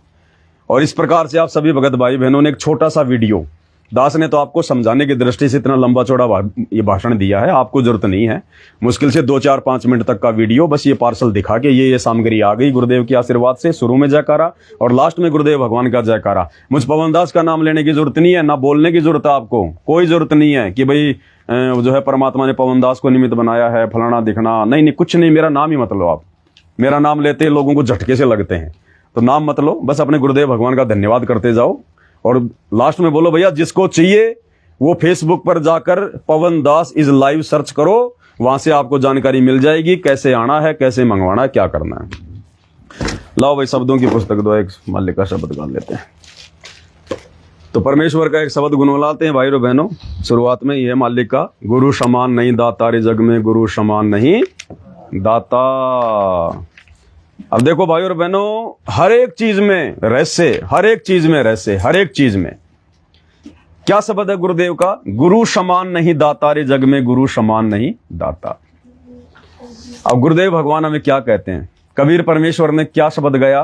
और इस प्रकार से आप सभी भगत भाई बहनों ने एक छोटा सा वीडियो, दास ने तो आपको समझाने की दृष्टि से इतना लंबा चौड़ा ये भाषण दिया है, आपको जरूरत नहीं है। मुश्किल से 2-4-5 मिनट तक का वीडियो, बस ये पार्सल दिखा के ये सामग्री आ गई गुरुदेव के आशीर्वाद से। शुरू में जयकारा और लास्ट में गुरुदेव भगवान का जयकारा। मुझ पवन दास का नाम लेने की जरूरत नहीं है, ना बोलने की जरूरत है आपको, कोई जरूरत नहीं है कि भाई जो है परमात्मा ने पवन दास को निमित्त बनाया है, फलाना दिखना, नहीं नहीं, कुछ नहीं। मेरा नाम ही मत लो आप, मेरा नाम लेते लोगों को झटके से लगते हैं, तो नाम मत लो, बस अपने गुरुदेव भगवान का धन्यवाद करते जाओ। और लास्ट में बोलो भैया जिसको चाहिए वो फेसबुक पर जाकर पवन दास इज लाइव सर्च करो, वहां से आपको जानकारी मिल जाएगी, कैसे आना है, कैसे मंगवाना है, क्या करना है। लाओ भाई शब्दों की पुस्तक दो, एक मालिक का शब्द गा लेते हैं। तो परमेश्वर का एक शब्द गुनगुनाते हैं भाइयों बहनों। शुरुआत में यह मालिक का, गुरु समान नहीं दाता रे जग में, गुरु समान नहीं दाता। अब देखो भाइयों और बहनों, हर एक चीज में रहस्य, हर एक चीज में रहस्य, हर एक चीज में क्या शब्द है गुरुदेव का? गुरु समान नहीं दाता रे जग में, गुरु समान नहीं दाता। अब गुरुदेव भगवान हमें क्या कहते हैं? कबीर परमेश्वर ने क्या शब्द गया?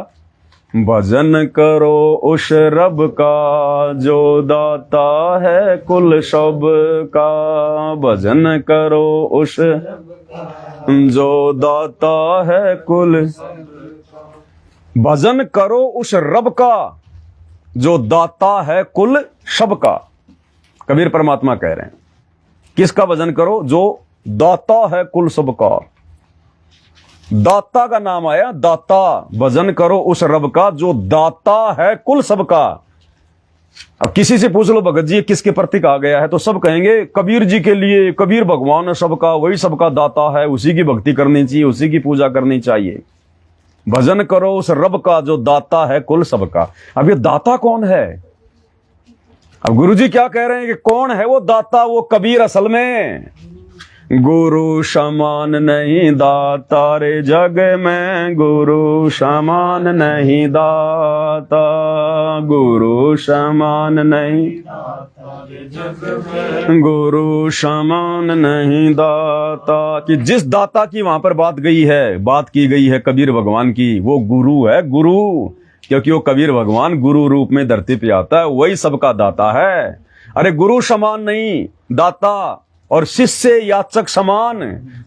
भजन करो उस रब का जो दाता है कुल सब का, भजन करो उस जो दाता है कुल, भजन करो उस रब का जो दाता है कुल सब का। कबीर परमात्मा कह रहे हैं किसका भजन करो? जो दाता है कुल सब का। दाता का नाम आया, दाता। भजन करो उस रब का जो दाता है कुल सब का। अब किसी से पूछ लो भगत जी किसके प्रतीक आ गया है, तो सब कहेंगे कबीर जी के लिए, कबीर भगवान है सबका, वही सबका दाता है, उसी की भक्ति करनी चाहिए, उसी की पूजा करनी चाहिए। भजन करो उस रब का जो दाता है कुल सबका। अब ये दाता कौन है? अब गुरुजी क्या कह रहे हैं कि कौन है वो दाता? वो कबीर असल में। गुरु समान नहीं दाता रे जग में, गुरु समान नहीं दाता, गुरु समान नहीं दाता रे जग में, गुरु समान नहीं दाता। कि जिस दाता की वहां पर बात की गई है कबीर भगवान की, वो गुरु है, गुरु। क्योंकि वो कबीर भगवान गुरु रूप में धरती पे आता है, वही सबका दाता है। अरे गुरु समान नहीं दाता और शिष्य याचक समान,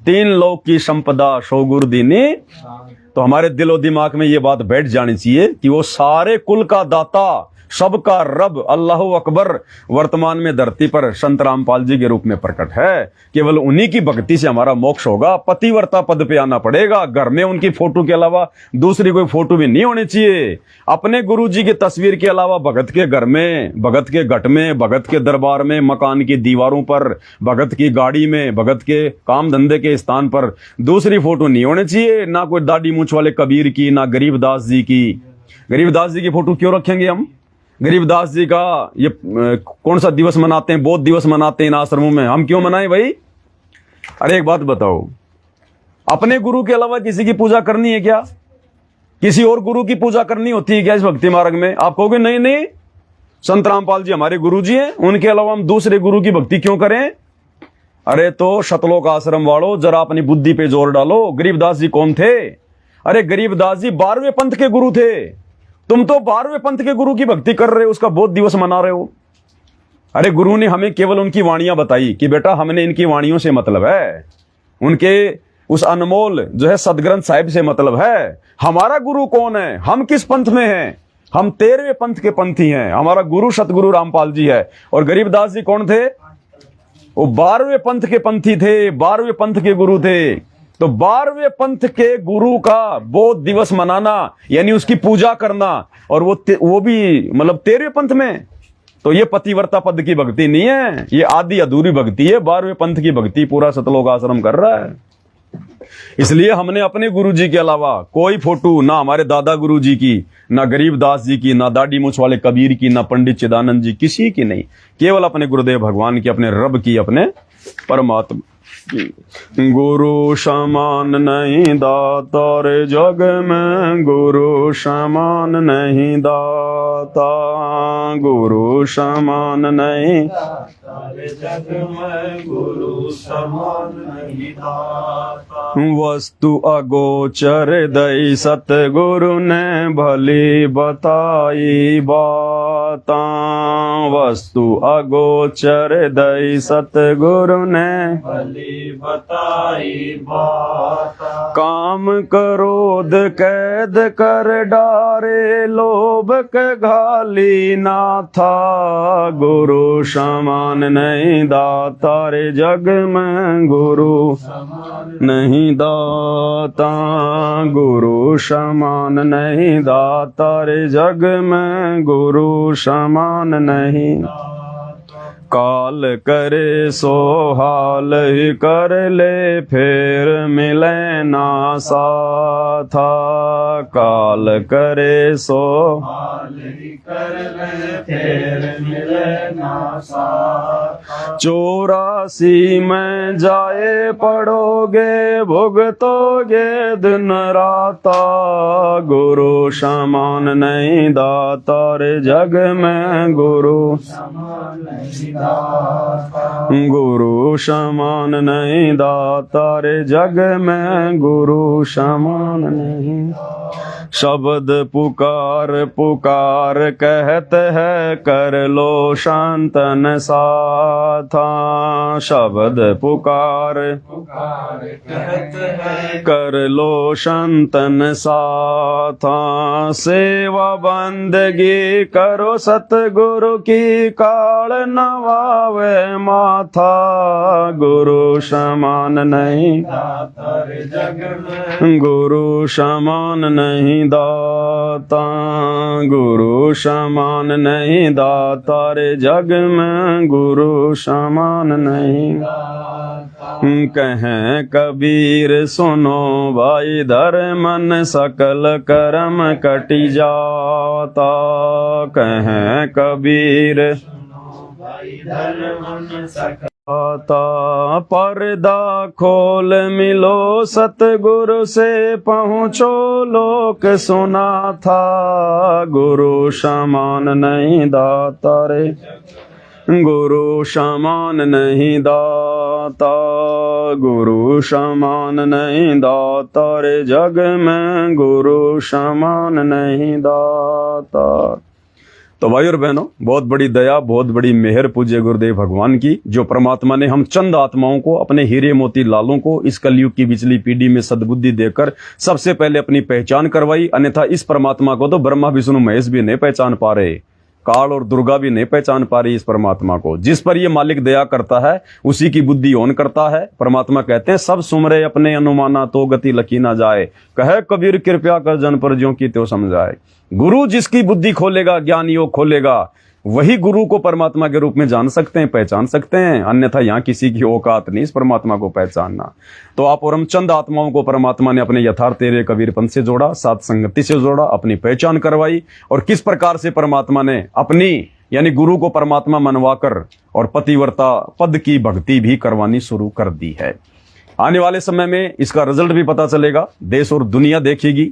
तीन लोक की संपदा सो गुरु दीनी। तो हमारे दिलो दिमाग में ये बात बैठ जानी चाहिए कि वो सारे कुल का दाता, सबका रब, अल्लाह अकबर वर्तमान में धरती पर संत रामपाल जी के रूप में प्रकट है। केवल उन्हीं की भक्ति से हमारा मोक्ष होगा, पतिव्रता पद पे आना पड़ेगा। घर में उनकी फोटो के अलावा दूसरी कोई फोटो भी नहीं होनी चाहिए। अपने गुरु जी की तस्वीर के अलावा भगत के घर में, भगत के घट में, भगत के दरबार में, मकान की दीवारों पर, भगत की गाड़ी में, भगत के काम धंधे के स्थान पर दूसरी फोटो नहीं होनी चाहिए। ना कोई दाढ़ी मूंछ वाले कबीर की, ना गरीबदास जी की। गरीबदास जी की फोटो क्यों रखेंगे हम? गरीबदास जी का ये कौन सा दिवस मनाते हैं? बौद्ध दिवस मनाते हैं इन आश्रमों में, हम क्यों मनाएं भाई? अरे एक बात बताओ, अपने गुरु के अलावा किसी की पूजा करनी है क्या? किसी और गुरु की पूजा करनी होती है क्या इस भक्ति मार्ग में? आप कहोगे नहीं नहीं, संत रामपाल जी हमारे गुरु जी हैं, उनके अलावा हम दूसरे गुरु की भक्ति क्यों करें? अरे तो शतलोक आश्रम वालों, जरा अपनी बुद्धि पे जोर डालो। गरीबदास जी कौन थे? अरे गरीबदास जी 12वें पंथ के गुरु थे। तुम तो 12वें पंथ के गुरु की भक्ति कर रहे हो, उसका बौद्ध दिवस मना रहे हो। अरे गुरु ने हमें केवल उनकी वाणियां बताई कि बेटा हमने इनकी वाणियों से मतलब है, उनके उस अनमोल जो है सदग्रंथ साहिब से मतलब है। हमारा गुरु कौन है? हम किस पंथ में हैं? हम 13वें पंथ के पंथी हैं। हमारा गुरु सतगुरु रामपाल जी है। और गरीबदास जी कौन थे? वो 12वें पंथ के पंथी थे, 12वें पंथ के गुरु थे। तो 12वें पंथ के गुरु का बौद्ध दिवस मनाना यानी उसकी पूजा करना, और वो भी मतलब 13वें पंथ में। तो ये पतिव्रता पद की भक्ति नहीं है, ये आधी अधूरी भक्ति है। 12वें पंथ की भक्ति पूरा सतलोक आश्रम कर रहा है। इसलिए हमने अपने गुरु जी के अलावा कोई फोटो, ना हमारे दादा गुरु जी की, ना गरीबदास जी की, ना दाढ़ी मूछ वाले कबीर की, ना पंडित चिदानंद जी, किसी की नहीं। केवल अपने गुरुदेव भगवान की, अपने रब की, अपने परमात्मा की। गुरु समान नहीं दाता रे जग में, गुरु समान नहीं दाता, गुरु समान नहीं जग में, गुरु समान नहीं दाता। वस्तु अगोचर दई सतगुरु ने भली बताई बाता, वस्तु अगोचर दई सतगुरु ने भली बताई बात। काम क्रोध कैद कर डारे, लोभ के घाली ना था, गुरु समान नहीं दाता रे जग में, गुरु नहीं दाता, गुरु समान नहीं दाता रे जग में, गुरु समान नहीं। काल करे सो हाल ही कर ले, फिर मिले ना साथा, काल करे सो हाल ही कर ले, फिर मिले ना साथ। 84 में जाए पड़ोगे, भुगतोगे दिन राता, गुरु समान नहीं दाता रे जग में, गुरु समान नहीं दाता। गुरु समान नहीं दाता रे जग में, गुरु समान नहीं। शब्द पुकार पुकार कहते है, कर लो शांतन साथा, शब्द पुकार पुकार कहते हैं, कर लो शांतन साथा, सेवा बंदगी करो सतगुरु की, काल नवावे माथा, गुरु समान नहीं दाता रे जग में, गुरु समान नहीं दाता, गुरु समान नहीं दाता रे जग में, गुरु समान नहीं। कहें कबीर सुनो भाई, धर्मन सकल कर्म कटी जाता, कहें कबीर भाई धर्म मन सक आता, पर्दा खोल मिलो सतगुरु से, पहुँचो लोक सुना था, गुरु समान नहीं दाता रे, गुरु समान नहीं दाता, गुरु समान नहीं दाता रे जग में, गुरु समान नहीं दाता। तो भाई और बहनों, बहुत बड़ी दया, बहुत बड़ी मेहर पूज्य गुरुदेव भगवान की, जो परमात्मा ने हम चंद आत्माओं को, अपने हीरे मोती लालों को इस कलयुग की पिछली पीढ़ी में सद्बुद्धि देकर सबसे पहले अपनी पहचान करवाई। अन्यथा इस परमात्मा को तो ब्रह्मा विष्णु महेश भी नहीं पहचान पा रहे, काल और दुर्गा भी नहीं पहचान पा रही इस परमात्मा को। जिस पर ये मालिक दया करता है उसी की बुद्धि ओन करता है। परमात्मा कहते हैं, सब सुमरे अपने अनुमाना, तो गति लकी ना जाए, कहे कबीर कृपया कर जन पर ज्यों की त्यों समझाए। गुरु जिसकी बुद्धि खोलेगा, ज्ञान योग खोलेगा, वही गुरु को परमात्मा के रूप में जान सकते हैं, पहचान सकते हैं। अन्यथा यहाँ किसी की औकात नहीं इस परमात्मा को पहचानना। तो आप और हम चंद आत्माओं को परमात्मा ने अपने यथार्थ तेरे कबीरपंथ से जोड़ा, सात संगति से जोड़ा, अपनी पहचान करवाई, और किस प्रकार से परमात्मा ने अपनी यानी गुरु को परमात्मा मनवाकर और पतिव्रता पद की भक्ति भी करवानी शुरू कर दी है। आने वाले समय में इसका रिजल्ट भी पता चलेगा, देश और दुनिया देखेगी।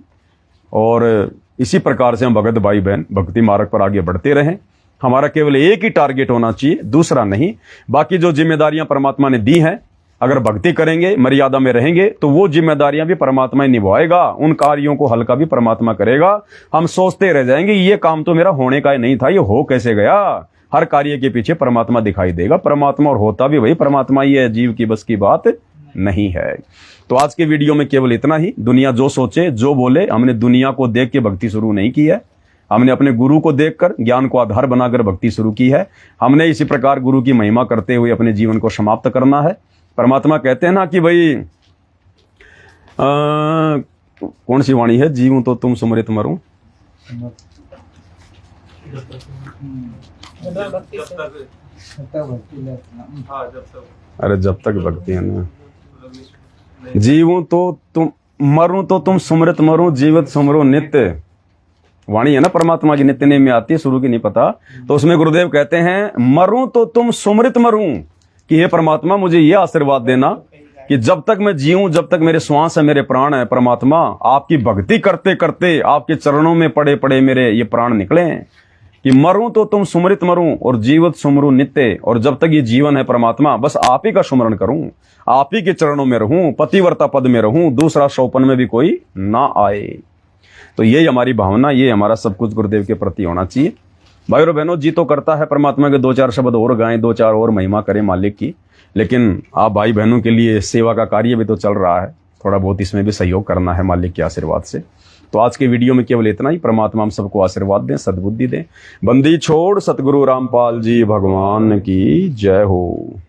और इसी प्रकार से हम भगत भाई बहन भक्ति मार्ग पर आगे बढ़ते रहें। हमारा केवल एक ही टारगेट होना चाहिए, दूसरा नहीं। बाकी जो जिम्मेदारियां परमात्मा ने दी हैं, अगर भक्ति करेंगे, मर्यादा में रहेंगे, तो वो जिम्मेदारियां भी परमात्मा ही निभाएगा, उन कार्यों को हल्का भी परमात्मा करेगा। हम सोचते रह जाएंगे ये काम तो मेरा होने का ही नहीं था, ये हो कैसे गया। हर कार्य के पीछे परमात्मा दिखाई देगा, परमात्मा, और होता भी वही परमात्मा ही है, जीव की बस की बात नहीं है। तो आज के वीडियो में केवल इतना ही। दुनिया जो सोचे जो बोले, हमने दुनिया को देख के भक्ति शुरू नहीं की है, हमने अपने गुरु को देखकर, ज्ञान को आधार बनाकर भक्ति शुरू की है। हमने इसी प्रकार गुरु की महिमा करते हुए अपने जीवन को समाप्त करना है। परमात्मा कहते हैं ना कि भाई कौन सी वाणी है, जीवूं तो तुम सुमरित मरूं, भक्ति जब से तक हाँ जब तक अरे जब तक भक्ति है ना, जीवूं तो तुम, मरूं तो तुम सुमृत मरूं, जीवित सुमरो नित्य। वाणी है ना परमात्मा की, नित्य नेम में आती है, शुरू की नहीं पता। तो उसमें गुरुदेव कहते हैं मरूं तो तुम सुमृत मरूं, कि हे परमात्मा मुझे ये आशीर्वाद देना कि जब तक मैं जीऊं, जब तक मेरे श्वास है, मेरे प्राण है, परमात्मा आपकी भक्ति करते करते आपके चरणों में पड़े पड़े मेरे ये प्राण निकले हैं, कि मरूं तो तुम सुमृत मरूं और जीवित सुमरू नित्य। और जब तक ये जीवन है परमात्मा, बस आप ही का सुमरण करूं, आप ही के चरणों में रहूं, पतिव्रता पद में रहूं, दूसरा शोपन में भी कोई ना आए। तो यही हमारी भावना, ये हमारा सब कुछ गुरुदेव के प्रति होना चाहिए। भाई और बहनों, जी तो करता है परमात्मा के 2-4 शब्द और गाएं, 2-4 और महिमा करें मालिक की, लेकिन आप भाई बहनों के लिए सेवा का कार्य भी तो चल रहा है, थोड़ा बहुत इसमें भी सहयोग करना है मालिक के आशीर्वाद से। तो आज के वीडियो में केवल इतना ही। परमात्मा हम सबको आशीर्वाद दें, सद्बुद्धि दें। बंदी छोड़ सतगुरु रामपाल जी भगवान की जय हो।